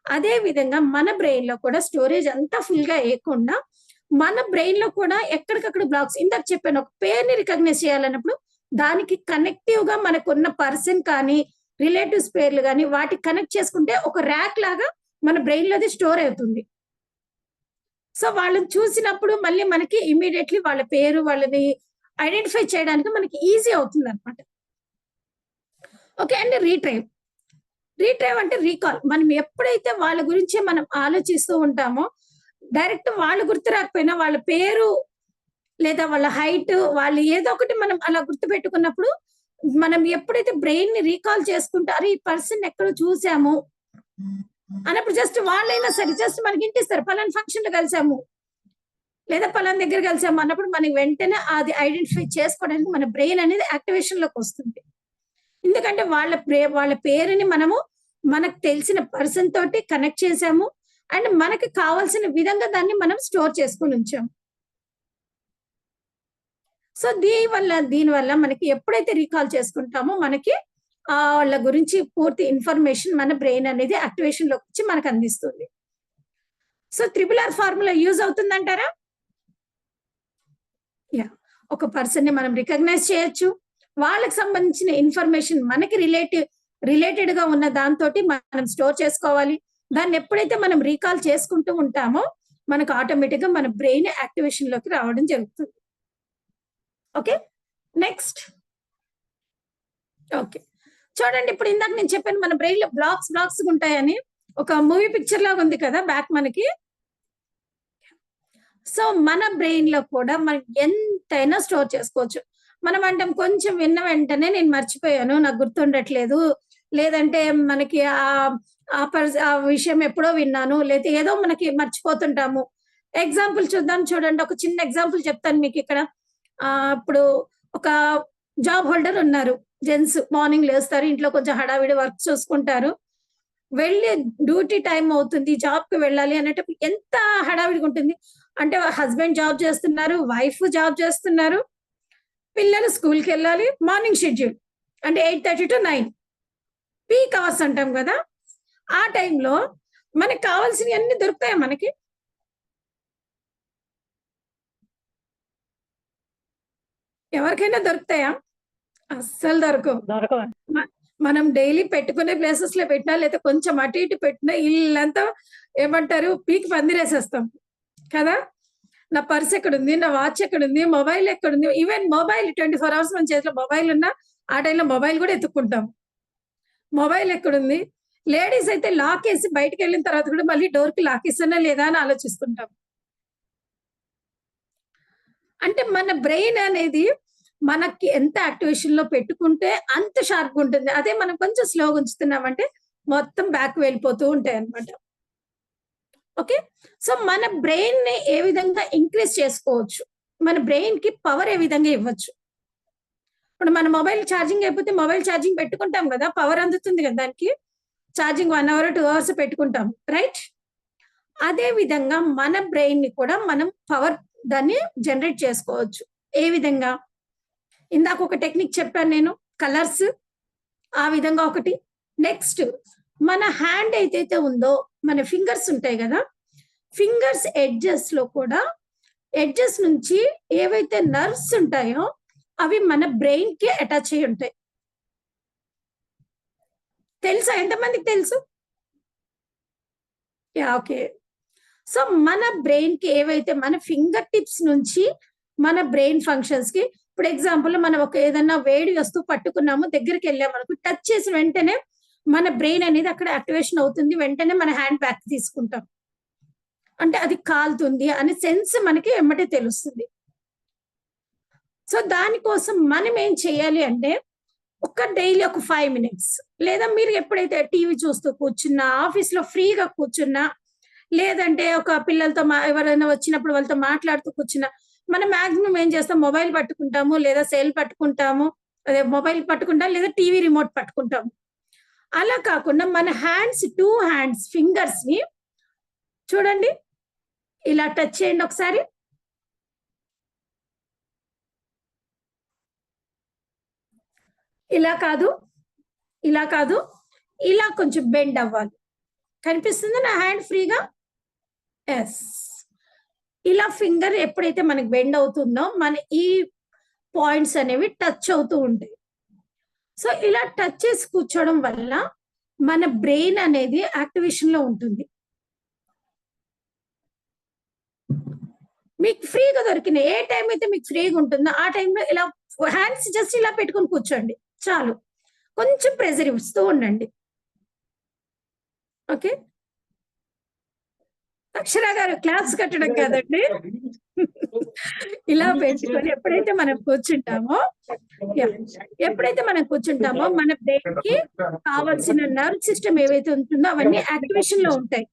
అదే విధంగా మన బ్రెయిన్ లో కూడా స్టోరేజ్ అంతా ఫుల్ గా వేయకుండా మన బ్రెయిన్ లో కూడా ఎక్కడికక్కడ బ్లాక్స్, ఇందాక చెప్పాను ఒక పేరుని రికగ్నైజ్ చేయాలన్నప్పుడు దానికి కనెక్టివ్ గా మనకున్న పర్సన్ కానీ రిలేటివ్స్ పేర్లు కానీ వాటికి కనెక్ట్ చేసుకుంటే ఒక ర్యాక్ లాగా మన బ్రెయిన్ లోది స్టోర్ అవుతుంది. సో వాళ్ళని చూసినప్పుడు మళ్ళీ మనకి ఇమీడియట్లీ వాళ్ళ పేరు వాళ్ళని ఐడెంటిఫై చేయడానికి మనకి ఈజీ అవుతుంది అనమాట. ఓకే, అండ్ రీట్రైవ్ అంటే రీకాల్. మనం ఎప్పుడైతే వాళ్ళ గురించే మనం ఆలోచిస్తూ ఉంటామో డైరెక్ట్ వాళ్ళు గుర్తు రాకపోయినా వాళ్ళ పేరు లేదా వాళ్ళ హైట్ వాళ్ళు ఏదో ఒకటి మనం అలా గుర్తు పెట్టుకున్నప్పుడు మనం ఎప్పుడైతే బ్రెయిన్ ని రీకాల్ చేసుకుంటారో ఈ పర్సన్ ఎక్కడో చూసాము అన్నప్పుడు జస్ట్ వాళ్ళైనా సరే జస్ట్ మనకి ఇంటిస్తారు, పలానా ఫంక్షన్ లో కలిసాము, లేదా పలానా దగ్గర కలిసాము అన్నప్పుడు మనకి వెంటనే అది ఐడెంటిఫై చేసుకోవడానికి మన బ్రెయిన్ అనేది యాక్టివేషన్ లోకి వస్తుంది. ఎందుకంటే వాళ్ళ పేరుని మనము మనకు తెలిసిన పర్సన్ తోటి కనెక్ట్ చేసాము అండ్ మనకి కావాల్సిన విధంగా దాన్ని మనం స్టోర్ చేసుకుని ఉంచాము. సో దీనివల్ల మనకి ఎప్పుడైతే రీకాల్ చేసుకుంటామో మనకి వాళ్ళ గురించి పూర్తి ఇన్ఫర్మేషన్ మన బ్రెయిన్ అనేది యాక్టివేషన్ లోకి వచ్చి మనకు అందిస్తుంది. సో RRR ఫార్ములా యూజ్ అవుతుందంటారా? యా, ఒక పర్సన్ ని మనం రికగ్నైజ్ చేయొచ్చు, వాళ్ళకి సంబంధించిన ఇన్ఫర్మేషన్ మనకి రిలేటెడ్ గా ఉన్న దాంతో మనం స్టోర్ చేసుకోవాలి. దాన్ని ఎప్పుడైతే మనం రీకాల్ చేసుకుంటూ ఉంటామో మనకు ఆటోమేటిక్ గా మన బ్రెయిన్ యాక్టివేషన్ లోకి రావడం జరుగుతుంది. Okay, next. ఓకే, చూడండి, ఇప్పుడు ఇందాక నేను చెప్పాను మన బ్రెయిన్ లో బ్లాక్స్ ఉంటాయని. ఒక మూవీ పిక్చర్ లాగా ఉంది కదా బ్యాక్ మనకి. సో మన బ్రెయిన్ లో కూడా మనం ఎంతైనా స్టోర్ చేసుకోవచ్చు. మనం అంటాం కొంచెం విన్న వెంటనే నేను మర్చిపోయాను, నాకు గుర్తుండట్లేదు, లేదంటే మనకి ఆ విషయం ఎప్పుడో విన్నాను, లేదా ఏదో మనకి మర్చిపోతుంటాము. ఎగ్జాంపుల్ చూద్దాం. చూడండి, ఒక చిన్న ఎగ్జాంపుల్ చెప్తాను మీకు ఇక్కడ. ఇప్పుడు ఒక జాబ్ హోల్డర్ ఉన్నారు, జెంట్స్. మార్నింగ్ లేస్తారు, ఇంట్లో కొంచెం హడావిడి వర్క్ చూసుకుంటారు, వెళ్ళి డ్యూటీ టైం అవుతుంది, జాబ్ కి వెళ్ళాలి అనేటప్పుడు ఎంత హడావిడిగా ఉంటుంది. అంటే హస్బెండ్ జాబ్ చేస్తున్నారు, వైఫ్ జాబ్ చేస్తున్నారు, పిల్లలు స్కూల్కి వెళ్ళాలి. మార్నింగ్ షెడ్యూల్ అంటే 8:30 to 9 పీక్ అవర్స్ అంటాం కదా. ఆ టైంలో మనకి కావాల్సినవి అన్ని దొరుకుతాయి మనకి. ఎవరికైనా దొరుకుతాయా? అస్సలు దొరకవు. మనం డైలీ పెట్టుకునే ప్లేసెస్ లో పెట్టినా, లేదా కొంచెం అటు ఇటు పెట్టినా ఇల్లంతా ఏమంటారు పీక్ పందిరేసేస్తాం కదా. నా పర్స్ ఎక్కడుంది, నా వాచ్ ఎక్కడుంది, మొబైల్ ఎక్కడుంది. ఈవెన్ మొబైల్ 24 hours మన చేతిలో మొబైల్ ఉన్నా ఆ టైంలో మొబైల్ కూడా ఎత్తుక్కుంటాం. మొబైల్ ఎక్కడుంది. లేడీస్ అయితే లాక్ వేసి బయటకు వెళ్ళిన తర్వాత కూడా మళ్ళీ డోర్ కి లాక్ ఇస్తానా లేదా అని ఆలోచిస్తుంటాం. అంటే మన బ్రెయిన్ అనేది మనకి ఎంత యాక్టివేషన్ లో పెట్టుకుంటే అంత షార్ప్ గా ఉంటుంది. అదే మనం కొంచెం స్లోగా ఉంచుతున్నామంటే మొత్తం బ్యాక్ వెళ్ళిపోతూ ఉంటాయి అన్నమాట. ఓకే, సో మన బ్రెయిన్ ని ఏ విధంగా ఇంక్రీజ్ చేసుకోవచ్చు, మన బ్రెయిన్ కి పవర్ ఏ విధంగా ఇవ్వచ్చు. ఇప్పుడు మన మొబైల్ ఛార్జింగ్ అయిపోతే మొబైల్ ఛార్జింగ్ పెట్టుకుంటాం కదా, పవర్ అందుతుంది కదా దానికి. ఛార్జింగ్ 1 hour 2 hours పెట్టుకుంటాం, రైట్? అదే విధంగా మన బ్రెయిన్ ని కూడా మనం పవర్ దాన్ని జనరేట్ చేసుకోవచ్చు. ఏ విధంగా? ఇందాక ఒక టెక్నిక్ చెప్పాను నేను, కలర్స్. ఆ విధంగా ఒకటి. నెక్స్ట్, మన హ్యాండ్ ఏదైతే ఉందో, మన ఫింగర్స్ ఉంటాయి కదా, ఫింగర్స్ ఎడ్జెస్ లో కూడా, ఎడ్జెస్ నుంచి ఏవైతే నర్వ్స్ ఉంటాయో అవి మన బ్రెయిన్ కి అటాచ్ అయి ఉంటాయి. తెలుసా? ఎంతమందికి తెలుసు? ఓకే, సో మన బ్రెయిన్ కి ఏవైతే మన ఫింగర్ టిప్స్ నుంచి మన బ్రెయిన్ ఫంక్షన్స్ కి, ఇప్పుడు ఎగ్జాంపుల్ మనం ఒక ఏదన్నా వేడి వస్తువు పట్టుకున్నాము, దగ్గరికి వెళ్ళాము అనుకో, టచ్ చేసిన వెంటనే మన బ్రెయిన్ అనేది అక్కడ యాక్టివేషన్ అవుతుంది. వెంటనే మన హ్యాండ్ బ్యాక్ తీసుకుంటాం, అంటే అది కాలుతుంది అనే సెన్స్ మనకి ఎమ్మటే తెలుస్తుంది. సో దానికోసం మనం ఏం చేయాలి అంటే, డైలీ ఒక 5 minutes, లేదా మీరు ఎప్పుడైతే టీవీ చూస్తూ కూర్చున్నా, ఆఫీస్ లో ఫ్రీగా కూర్చున్నా, లేదంటే ఒక పిల్లలతో ఎవరైనా వచ్చినప్పుడు వాళ్ళతో మాట్లాడుతూ కూర్చున్నా, మనం మాక్సిమం ఏం చేస్తాం, మొబైల్ పట్టుకుంటాము, లేదా సెల్ పట్టుకుంటాము, అదే మొబైల్ పట్టుకుంటాం, లేదా టీవీ రిమోట్ పట్టుకుంటాము. అలా కాకుండా మన హ్యాండ్స్, 2 hands ఫింగర్స్ ని చూడండి, ఇలా టచ్ చేయండి ఒకసారి. ఇలా కాదు, ఇలా కాదు, ఇలా కొంచెం బెండ్ అవ్వాలి. కనిపిస్తుంది నా హ్యాండ్ ఫ్రీగా? ఎస్. ఇలా ఫింగర్ ఎప్పుడైతే మనకి బెండ్ అవుతుందో మన ఈ పాయింట్స్ అనేవి టచ్ అవుతూ ఉంటాయి. సో ఇలా టచ్ చేసి కూర్చోవడం వల్ల మన బ్రెయిన్ అనేది యాక్టివేషన్ లో ఉంటుంది. మీకు ఫ్రీగా దొరికిన ఏ టైం అయితే మీకు ఫ్రీగా ఉంటుందో ఆ టైంలో ఇలా హ్యాండ్స్ జస్ట్ ఇలా పెట్టుకొని కూర్చోండి చాలు. కొంచెం ప్రెజర్ ఇస్తూ ఉండండి. ఓకే, అక్షర గారు క్లాస్ కట్టడం కాదండి, ఇలా పెట్టుకొని ఎప్పుడైతే మనం కూర్చుంటామో మన బ్రెయిన్ కి కావాల్సిన నర్వ్ సిస్టమ్ ఏవైతే ఉంటుందో అవన్నీ యాక్టివేషన్ లో ఉంటాయి.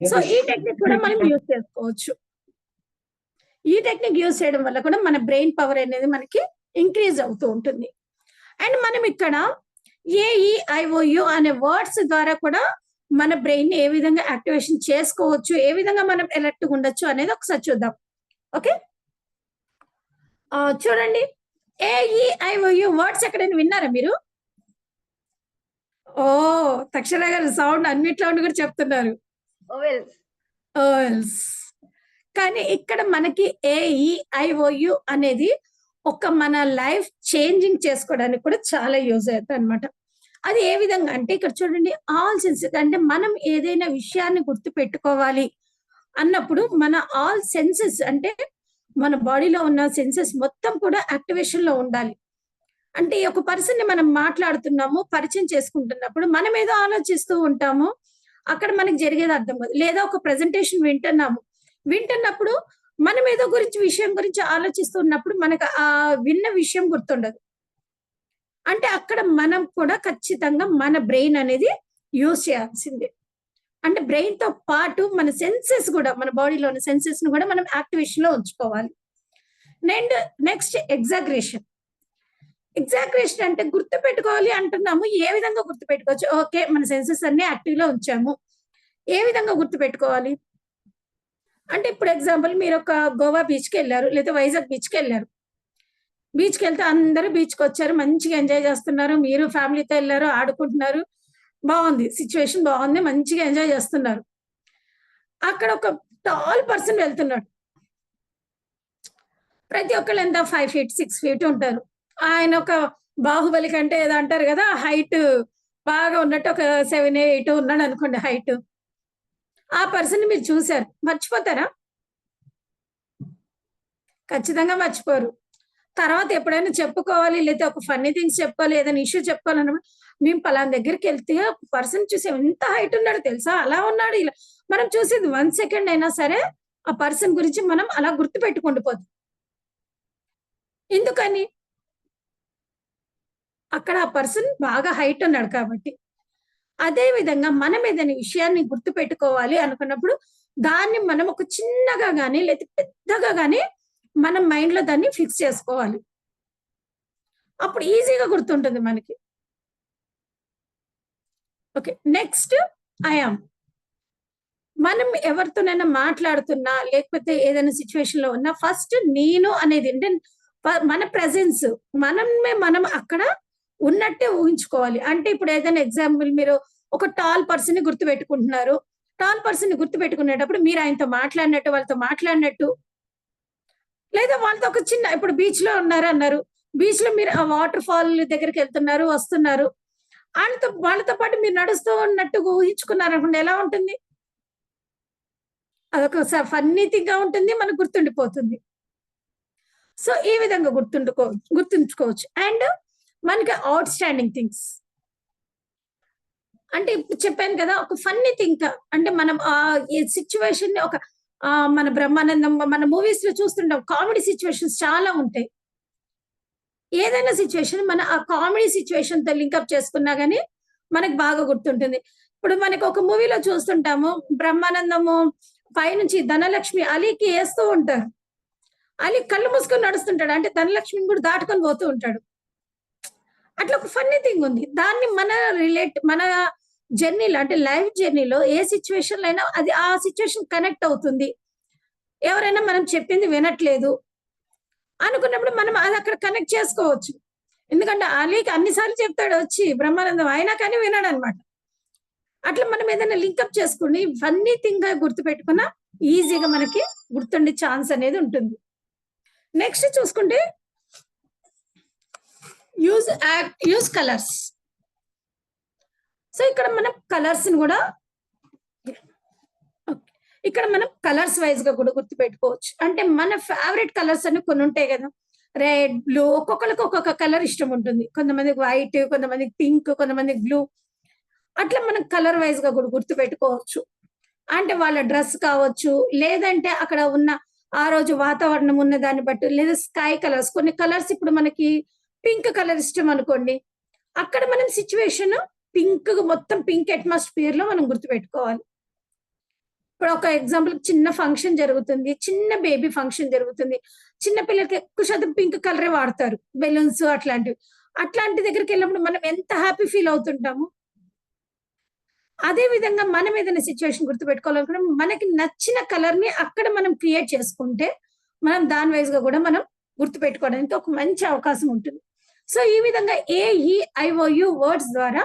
సో ఈ టెక్నిక్ కూడా మనం యూజ్ చేసుకోవచ్చు. ఈ టెక్నిక్ యూజ్ చేయడం వల్ల కూడా మన బ్రెయిన్ పవర్ అనేది మనకి ఇంక్రీజ్ అవుతూ ఉంటుంది. అండ్ మనం ఇక్కడ AEIOU అనే వర్డ్స్ ద్వారా కూడా మన బ్రెయిన్ ఏ విధంగా యాక్టివేషన్ చేసుకోవచ్చు, ఏ విధంగా మనం ఎలర్ట్ గా ఉండొచ్చు అనేది ఒకసారి చూద్దాం. ఓకే, చూడండి, AEIOU వర్డ్స్ ఎక్కడైనా విన్నారా మీరు? ఓ, తక్షణ గారు సౌండ్ అన్నిట్లో ఉండి కూడా చెప్తున్నారు. ఓవెల్స్. కానీ ఇక్కడ మనకి AEIOU అనేది ఒక మన లైఫ్ చేంజింగ్ చేసుకోవడానికి కూడా చాలా యూజ్ అవుతుంది అనమాట. అది ఏ విధంగా అంటే ఇక్కడ చూడండి, ఆల్ సెన్సెస్ అంటే మనం ఏదైనా విషయాన్ని గుర్తు పెట్టుకోవాలి అన్నప్పుడు మన ఆల్ సెన్సెస్ అంటే మన బాడీలో ఉన్న సెన్సెస్ మొత్తం కూడా యాక్టివేషన్ లో ఉండాలి. అంటే ఒక పర్సన్ ని మనం మాట్లాడుతున్నాము, పరిచయం చేసుకుంటున్నప్పుడు మనం ఏదో ఆలోచిస్తూ ఉంటాము, అక్కడ మనకి జరిగేది అర్థం కాదు. లేదా ఒక ప్రెజెంటేషన్ వింటున్నప్పుడు మనం ఏదో విషయం గురించి ఆలోచిస్తున్నప్పుడు మనకు ఆ విన్న విషయం గుర్తుండదు. అంటే అక్కడ మనం కూడా ఖచ్చితంగా మన బ్రెయిన్ అనేది యూజ్ చేయాల్సిందే. అంటే బ్రెయిన్ తో పాటు మన సెన్సెస్ కూడా, మన బాడీలో ఉన్న సెన్సెస్ ను కూడా మనం యాక్టివేషన్ లో ఉంచుకోవాలి. నెక్స్ట్ ఎగ్జాగ్రేషన్. ఎగ్జాగ్రేషన్ అంటే గుర్తు పెట్టుకోవాలి అంటున్నాము. ఏ విధంగా గుర్తు పెట్టుకోవచ్చు? ఓకే, మన సెన్సెస్ అన్ని యాక్టివ్ లో ఉంచాము, ఏ విధంగా గుర్తు పెట్టుకోవాలి అంటే ఇప్పుడు ఎగ్జాంపుల్, మీరు ఒక గోవా బీచ్కి వెళ్ళారు, లేదా వైజాగ్ బీచ్కి వెళ్ళారు. బీచ్కి వెళ్తే అందరూ బీచ్కి వచ్చారు, మంచిగా ఎంజాయ్ చేస్తున్నారు, మీరు ఫ్యామిలీతో వెళ్ళారు, ఆడుకుంటున్నారు, బాగుంది, సిచ్యువేషన్ బాగుంది, మంచిగా ఎంజాయ్ చేస్తున్నారు. అక్కడ ఒక టాల్ పర్సన్ వెళ్తున్నాడు. ప్రతి ఒక్కళ్ళు ఎంత 5 feet 6 feet ఉంటారు. ఆయన ఒక బాహుబలి కంటే ఏదో అంటారు కదా, హైట్ బాగా ఉన్నట్టు ఒక 7 8 ఉన్నాడు అనుకోండి హైట్. ఆ పర్సన్ మీరు చూశారు, మర్చిపోతారా? ఖచ్చితంగా మర్చిపోరు. తర్వాత ఎప్పుడైనా చెప్పుకోవాలి, లేదా ఒక ఫన్నీ థింగ్స్ చెప్పుకోవాలి, ఏదైనా ఇష్యూ చెప్పుకోవాలన్నమాట, మేము పలానా దగ్గరికి వెళ్తే పర్సన్ చూసి ఎంత హైట్ ఉన్నాడో తెలుసా, అలా ఉన్నాడు, ఇలా. మనం చూసేది 1 second అయినా సరే ఆ పర్సన్ గురించి మనం అలా గుర్తు పెట్టుకుండిపోతాం. ఎందుకని? అక్కడ ఆ పర్సన్ బాగా హైట్ ఉన్నాడు కాబట్టి. అదే విధంగా మనం ఏదైనా విషయాన్ని గుర్తు పెట్టుకోవాలి అనుకున్నప్పుడు దాన్ని మనం ఒక చిన్నగా గానీ లేదా పెద్దగా గానీ మనం మైండ్ లో దాన్ని ఫిక్స్ చేసుకోవాలి. అప్పుడు ఈజీగా గుర్తుంటుంది మనకి. Okay, next I am. మనం ఎవరితోనైనా మాట్లాడుతున్నా లేకపోతే ఏదైనా సిచ్యువేషన్ లో ఉన్నా ఫస్ట్ నేను అనేది అంటే మన ప్రెజెన్స్, మనం అక్కడ ఉన్నట్టే ఊహించుకోవాలి. అంటే ఇప్పుడు ఏదైనా ఎగ్జాంపుల్, మీరు ఒక టాల్ పర్సన్ ని గుర్తు పెట్టుకుంటున్నారు. టాల్ పర్సన్ ని గుర్తు పెట్టుకునేటప్పుడు మీరు ఆయనతో మాట్లాడినట్టు, వాళ్ళతో మాట్లాడినట్టు, లేదా వాళ్ళతో ఒక చిన్న, ఇప్పుడు బీచ్ లో అన్నారు, బీచ్ లో మీరు ఆ వాటర్ ఫాల్ దగ్గరికి వెళ్తున్నారు, వస్తున్నారు, వాళ్ళతో పాటు మీరు నడుస్తూ ఉన్నట్టు ఊహించుకున్నారు అనుకోండి, ఎలా ఉంటుంది? అదొక ఫన్నీ థింగ్ గా ఉంటుంది, మనకు గుర్తుండిపోతుంది. సో ఈ విధంగా గుర్తుంచుకోవచ్చు. అండ్ మనకి అవుట్ స్టాండింగ్ థింగ్స్ అంటే ఇప్పుడు చెప్పాను కదా, ఒక ఫన్నీ థింగ్ అంటే మనం ఆ సిచ్యువేషన్ ని ఒక మన బ్రహ్మానందం, మన మూవీస్ లో చూస్తుంటాం, కామెడీ సిచ్యువేషన్స్ చాలా ఉంటాయి. ఏదైనా సిచ్యువేషన్ మన ఆ కామెడీ సిచ్యువేషన్ తో లింకప్ చేసుకున్నా గానీ మనకు బాగా గుర్తుంటుంది. ఇప్పుడు మనకి ఒక మూవీలో చూస్తుంటాము, బ్రహ్మానందము పైనుంచి ధనలక్ష్మి అలీకి వేస్తూ ఉంటారు, అలీ కళ్ళు మూసుకొని నడుస్తుంటాడు, అంటే ధనలక్ష్మిని కూడా దాటుకొని పోతూ ఉంటాడు. అట్లా ఒక ఫన్నీ థింగ్ ఉంది. దాన్ని మన జర్నీలో అంటే లైఫ్ జర్నీలో ఏ సిచ్యువేషన్ అయినా అది ఆ సిచ్యువేషన్ కనెక్ట్ అవుతుంది. ఎవరైనా మనం చెప్పింది వినట్లేదు అనుకున్నప్పుడు మనం అది అక్కడ కనెక్ట్ చేసుకోవచ్చు. ఎందుకంటే అలీకి అన్నిసార్లు చెప్తాడు వచ్చి బ్రహ్మానందం, అయినా కానీ వినాడు అనమాట. అట్లా మనం ఏదైనా లింకప్ చేసుకుని ఫన్నీ థింగ్ గా గుర్తు పెట్టుకున్నా ఈజీగా మనకి గుర్తుండే ఛాన్స్ అనేది ఉంటుంది. నెక్స్ట్ చూసుకుంటే యూజ్ కలర్స్. సో ఇక్కడ మనం కలర్స్ ని కూడా కలర్స్ వైజ్ గా కూడా గుర్తు పెట్టుకోవచ్చు. అంటే మన ఫేవరెట్ కలర్స్ అని కొన్ని ఉంటాయి కదా, రెడ్, బ్లూ, ఒక్కొక్కరికి ఒక్కొక్క కలర్ ఇష్టం ఉంటుంది. కొంతమందికి వైట్, కొంతమందికి పింక్, కొంతమందికి బ్లూ. అట్లా మనం కలర్ వైజ్ గా కూడా గుర్తు పెట్టుకోవచ్చు. అంటే వాళ్ళ డ్రెస్ కావచ్చు, లేదంటే అక్కడ ఉన్న ఆ రోజు వాతావరణం ఉన్న దాన్ని బట్టి, లేదా స్కై కలర్స్, కొన్ని కలర్స్ ఇప్పుడు మనకి పింక్ కలర్ ఇష్టం అనుకోండి, అక్కడ మనం సిచ్యువేషన్ పింక్, మొత్తం పింక్ అట్మాస్ఫియర్ లో మనం గుర్తుపెట్టుకోవాలి. ఇప్పుడు ఒక ఎగ్జాంపుల్ చిన్న ఫంక్షన్ జరుగుతుంది, చిన్న బేబీ ఫంక్షన్ జరుగుతుంది, చిన్న పిల్లలకి ఎక్కువ శాతం పింక్ కలరే వాడతారు, బెలూన్స్ అట్లాంటివి. అట్లాంటి దగ్గరికి వెళ్ళినప్పుడు మనం ఎంత హ్యాపీ ఫీల్ అవుతుంటాము. అదే విధంగా మనం ఏదైనా సిచ్యువేషన్ గుర్తుపెట్టుకోవాలనుకుంటే మనకి నచ్చిన కలర్ ని అక్కడ మనం క్రియేట్ చేసుకుంటే మనం దాని వైజ్ గా కూడా మనం గుర్తుపెట్టుకోవడానికి ఒక మంచి అవకాశం ఉంటుంది. సో ఈ విధంగా AEIOU వర్డ్స్ ద్వారా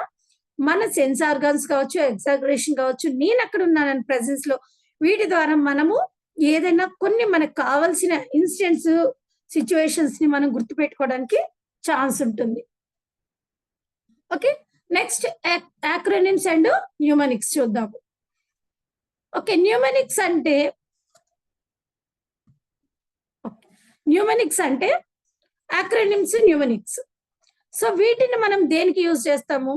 మన సెన్స్ ఆర్గాన్స్ కావచ్చు, ఎగ్జాగరేషన్ కావచ్చు, నేను అక్కడ ఉన్నానని ప్రెసెన్స్ లో, వీటి ద్వారా మనము ఏదైనా కొన్ని మనకు కావాల్సిన ఇన్సిడెంట్స్, సిచ్యువేషన్స్ ని మనం గుర్తుపెట్టుకోవడానికి ఛాన్స్ ఉంటుంది. ఓకే, నెక్స్ట్ యాక్రోనిమ్స్ అండ్ న్యూమనిక్స్ చూద్దాము. ఓకే, న్యూమనిక్స్ అంటే యాక్రోనిమ్స్, న్యూమనిక్స్. సో వీటిని మనం దేనికి యూజ్ చేస్తాము?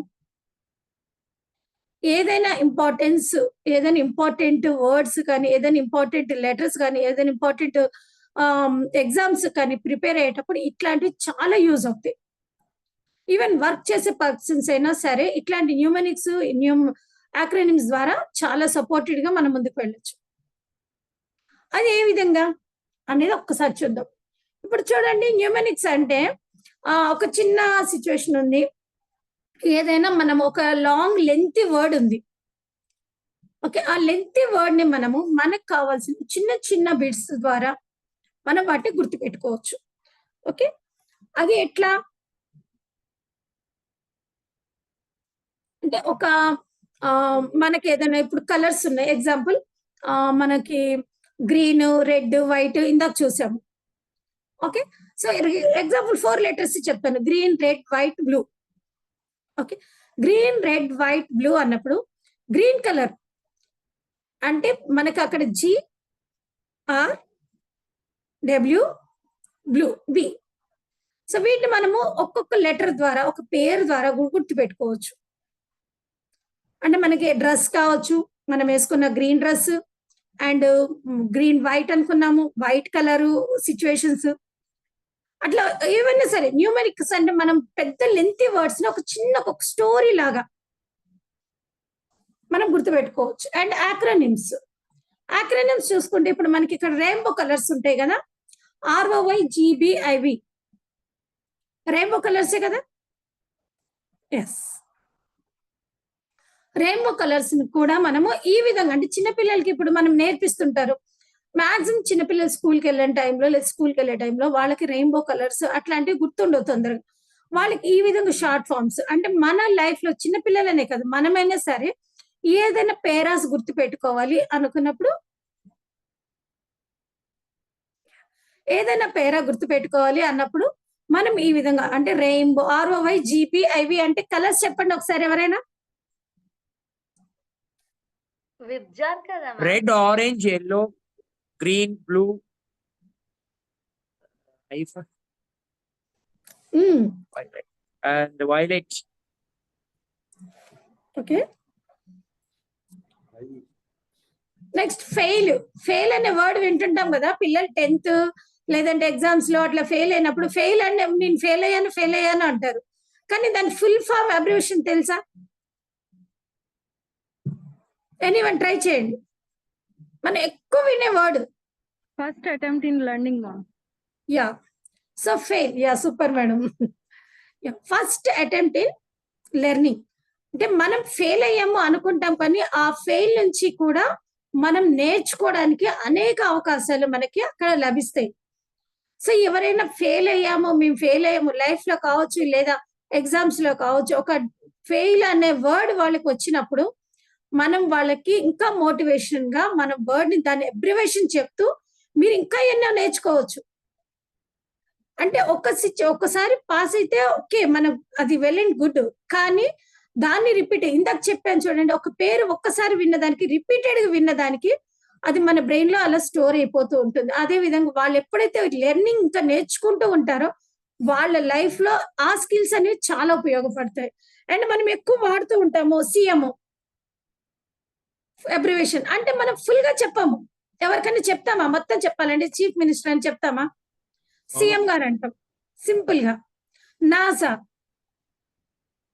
ఏదైనా ఇంపార్టెంట్ వర్డ్స్ కానీ, ఏదైనా ఇంపార్టెంట్ లెటర్స్ కానీ, ఏదైనా ఇంపార్టెంట్ ఎగ్జామ్స్ కానీ ప్రిపేర్ అయ్యేటప్పుడు ఇట్లాంటివి చాలా యూజ్ అవుతాయి. ఈవెన్ వర్క్ చేసే పర్సన్స్ అయినా సరే ఇట్లాంటి న్యూమనిక్స్, యాక్రోనిమ్స్ ద్వారా చాలా సపోర్టెడ్ గా మనం ముందుకు వెళ్ళొచ్చు. అది ఏ విధంగా అనేది ఒక్కసారి చూద్దాం. ఇప్పుడు చూడండి, న్యూమనిక్స్ అంటే ఒక చిన్న సిచ్యువేషన్ ఉంది, ఏదైనా మనం ఒక లాంగ్ లెంత్ వర్డ్ ఉంది. ఓకే, ఆ లెంత్ వర్డ్ ని మనకు కావాల్సిన చిన్న చిన్న బిట్స్ ద్వారా మనం వాటిని గుర్తుపెట్టుకోవచ్చు. ఓకే, అది ఎట్లా అంటే ఒక మనకి ఏదైనా ఇప్పుడు కలర్స్ ఉన్నాయి, ఎగ్జాంపుల్ మనకి గ్రీన్, రెడ్, వైట్ ఇందాక చూసాము. ఓకే, సో ఎగ్జాంపుల్ 4 letters చెప్తాను, green, red, white, blue. Okay, green, red, white, blue అన్నప్పుడు గ్రీన్ కలర్ అంటే మనకి అక్కడ GRW, బ్లూ, B. సో వీటిని మనము ఒక్కొక్క లెటర్ ద్వారా, ఒక పేరు ద్వారా గుర్తుపెట్టుకోవచ్చు. అంటే మనకి డ్రెస్ కావచ్చు, మనం వేసుకున్న green dress and green white అనుకున్నాము, వైట్ కలరు సిచ్యువేషన్స్, అట్లా ఏమైనా సరే. న్యూమరిక్స్ అంటే మనం పెద్ద లెంతీ వర్డ్స్ ని ఒక చిన్న ఒక స్టోరీ లాగా మనం గుర్తుపెట్టుకోవచ్చు. అండ్ యాక్రోనిమ్స్ చూసుకుంటే ఇప్పుడు మనకి ఇక్కడ రెయిన్బో కలర్స్ ఉంటాయి కదా, ROYGBIV రెయిన్బో కలర్సే కదా. ఎస్, రెయిన్బో కలర్స్ కూడా మనము ఈ విధంగా అంటే చిన్నపిల్లలకి ఇప్పుడు మనం నేర్పిస్తుంటారు. మాక్సిమం చిన్నపిల్లలు స్కూల్కి వెళ్ళే టైంలో లేదా స్కూల్కి వెళ్ళే టైంలో వాళ్ళకి రెయిన్బో కలర్స్ అట్లాంటివి గుర్తుండవు తొందరగా. వాళ్ళకి ఈ విధంగా షార్ట్ ఫార్మ్స్ అంటే మన లైఫ్ లో చిన్నపిల్లలనే కదా, మనమైనా సరే ఏదైనా పేరాస్ గుర్తు పెట్టుకోవాలి అనుకున్నప్పుడు, ఏదైనా పేరా గుర్తు పెట్టుకోవాలి అన్నప్పుడు మనం ఈ విధంగా అంటే రెయిన్బో, ROYGBIV అంటే కలర్స్ చెప్పండి ఒకసారి ఎవరైనా. విబ్జార్ కదా. Red, orange, yellow, green, blue, and violet. Okay, next fail అనే వర్డ్ వింటుంటాం కదా పిల్లలు 10th లేదంటే ఎగ్జామ్స్ లో అట్లా ఫెయిల్ అయినప్పుడు, ఫెయిల్ అంటే నేను ఫెయిల్ అయ్యాను అంటారు, కానీ దాని ఫుల్ ఫామ్ అబ్రివేషన్ తెలుసా? ఎనీవన్ ట్రై చేయండి, మనం ఎక్కువ వినే word. First attempt in learning. Yeah, so fail. Yeah, super madam. First attempt in learning అంటే మనం ఫెయిల్ అయ్యాము అనుకుంటాం, కానీ ఆ ఫెయిల్ నుంచి కూడా మనం నేర్చుకోవడానికి అనేక అవకాశాలు మనకి అక్కడ లభిస్తాయి. సో ఎవరైనా మేము ఫెయిల్ అయ్యాము లైఫ్ లో కావచ్చు లేదా ఎగ్జామ్స్ లో కావచ్చు, ఒక ఫెయిల్ అనే వర్డ్ వాళ్ళకి వచ్చినప్పుడు మనం వాళ్ళకి ఇంకా మోటివేషన్ గా మన వర్డ్ ని దాని అబ్రివేషన్ చెప్తూ మీరు ఇంకా ఎన్నో నేర్చుకోవచ్చు. అంటే ఒక్కసారి పాస్ అయితే ఓకే, మనం అది వెల్ అండ్ గుడ్, కానీ దాన్ని రిపీట్ ఇందాక చెప్పాను చూడండి, ఒక పేరు ఒక్కసారి విన్నదానికి రిపీటెడ్ గా విన్నదానికి అది మన బ్రెయిన్ లో అలా స్టోర్ అయిపోతూ ఉంటుంది. అదే విధంగా వాళ్ళు ఎప్పుడైతే లెర్నింగ్ ఇంకా నేర్చుకుంటూ ఉంటారో వాళ్ళ లైఫ్ లో ఆ స్కిల్స్ అనేవి చాలా ఉపయోగపడతాయి. అండ్ మనం ఎక్కువ వాడుతూ ఉంటాము CM అబ్రివేషన్, అంటే మనం ఫుల్ గా చెప్పాము. ఎవరికైనా చెప్తామా మొత్తం చెప్పాలంటే చీఫ్ మినిస్టర్ అని చెప్తామా? CM గారు అంటాం సింపుల్ గా. నాసా,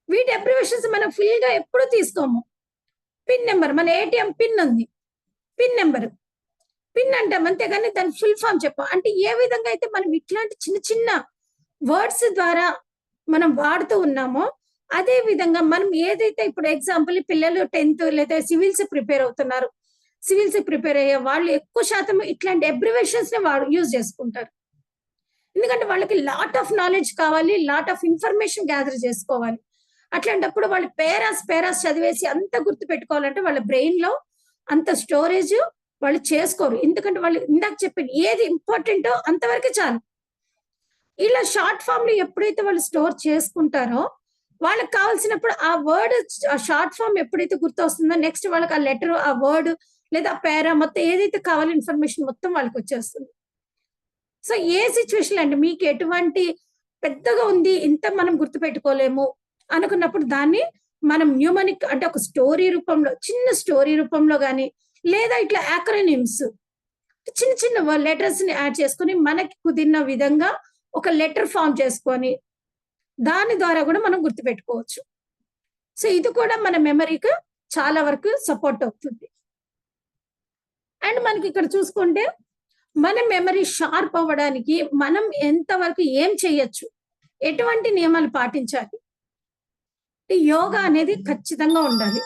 వీటి అబ్రివేషన్స్ మనం ఫుల్ గా ఎప్పుడు తీసుకోము. పిన్ నెంబర్, మన ATM పిన్ ఉంది, పిన్ నెంబర్, పిన్ అంటాం అంతేగాని దాని ఫుల్ ఫామ్ చెప్పాం. అంటే ఏ విధంగా అయితే మనం ఇట్లాంటి చిన్న చిన్న వర్డ్స్ ద్వారా మనం వాడుతూ ఉన్నామో అదే విధంగా మనం ఏదైతే ఇప్పుడు ఎగ్జాంపుల్ పిల్లలు 10th లేదా సివిల్స్ ప్రిపేర్ అవుతున్నారు, సివిల్స్ ప్రిపేర్ అయ్యే వాళ్ళు ఎక్కువ శాతం ఇట్లాంటి అబ్రివేషన్స్ ని యూజ్ చేసుకుంటారు. ఎందుకంటే వాళ్ళకి లాట్ ఆఫ్ నాలెడ్జ్ కావాలి, లాట్ ఆఫ్ ఇన్ఫర్మేషన్ గ్యాదర్ చేసుకోవాలి. అట్లాంటప్పుడు వాళ్ళు పేరాస్ చదివేసి అంత గుర్తు పెట్టుకోవాలంటే వాళ్ళ బ్రెయిన్ లో అంత స్టోరేజ్ వాళ్ళు చేసుకోరు. ఎందుకంటే వాళ్ళు ఇందాక చెప్పిన ఏది ఇంపార్టెంటో అంతవరకే చాలు. ఇలా షార్ట్ ఫామ్ లో ఎప్పుడైతే వాళ్ళు స్టోర్ చేసుకుంటారో వాళ్ళకి కావాల్సినప్పుడు ఆ వర్డ్, ఆ షార్ట్ ఫామ్ ఎప్పుడైతే గుర్తు వస్తుందో నెక్స్ట్ వాళ్ళకి ఆ లెటర్, ఆ వర్డ్ లేదా ఆ పేరా మొత్తం ఏదైతే కావాలో ఇన్ఫర్మేషన్ మొత్తం వాళ్ళకి వచ్చేస్తుంది. సో ఏ సిచ్యువేషన్ అంటే మీకు ఎటువంటి పెద్దగా ఉంది ఇంత మనం గుర్తు పెట్టుకోలేము అనుకున్నప్పుడు దాన్ని మనం న్యూమనిక్ అంటే ఒక స్టోరీ రూపంలో, చిన్న స్టోరీ రూపంలో కానీ లేదా ఇట్లా యాక్రోనిమ్స్ చిన్న చిన్న లెటర్స్ ని యాడ్ చేసుకొని మనకి కుదిరిన విధంగా ఒక లెటర్ ఫామ్ చేసుకొని దాని ద్వారా కూడా మనం గుర్తుపెట్టుకోవచ్చు. సో ఇది కూడా మన మెమరీకి చాలా వరకు సపోర్ట్ అవుతుంది. అండ్ మనకి ఇక్కడ చూసుకుంటే మన మెమరీ షార్ప్ అవ్వడానికి మనం ఎంతవరకు ఏం చేయొచ్చు, ఎటువంటి నియమాలు పాటించాలి. యోగా అనేది ఖచ్చితంగా ఉండాలి.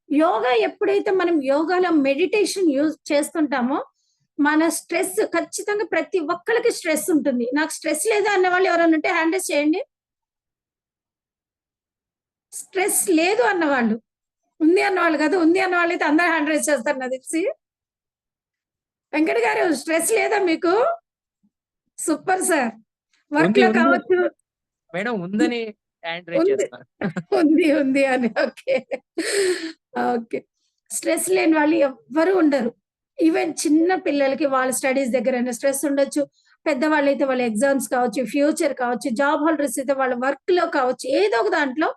యోగా ఎప్పుడైతే మనం యోగాలో మెడిటేషన్ యూజ్ చేస్తుంటామో మన స్ట్రెస్ ఖచ్చితంగా ప్రతి ఒక్కరికి స్ట్రెస్ ఉంటుంది. నాకు స్ట్రెస్ లేదా అన్న వాళ్ళు ఎవరైనా ఉంటే హ్యాండ్ రైజ్ చేయండి. స్ట్రెస్ లేదు అన్నవాళ్ళు, ఉంది అన్నవాళ్ళు కాదు, ఉంది అన్న వాళ్ళు అయితే అందరూ హ్యాండ్ రైజ్ చేస్తారు నాకు తెలిసి. వెంకట గారు స్ట్రెస్ లేదా మీకు? Super sir. వర్క్ లో కావచ్చు మేడం ఉందని ఉంది అని. Okay okay. స్ట్రెస్ లేని వాళ్ళు ఎవ్వరు ఉండరు. ఈవెన్ చిన్న పిల్లలకి వాళ్ళ స్టడీస్ దగ్గర స్ట్రెస్ ఉండొచ్చు, పెద్దవాళ్ళు అయితే వాళ్ళ ఎగ్జామ్స్ కావచ్చు, ఫ్యూచర్ కావచ్చు, జాబ్ హోల్డర్స్ అయితే వాళ్ళ వర్క్ లో కావచ్చు, ఏదో ఒక దాంట్లో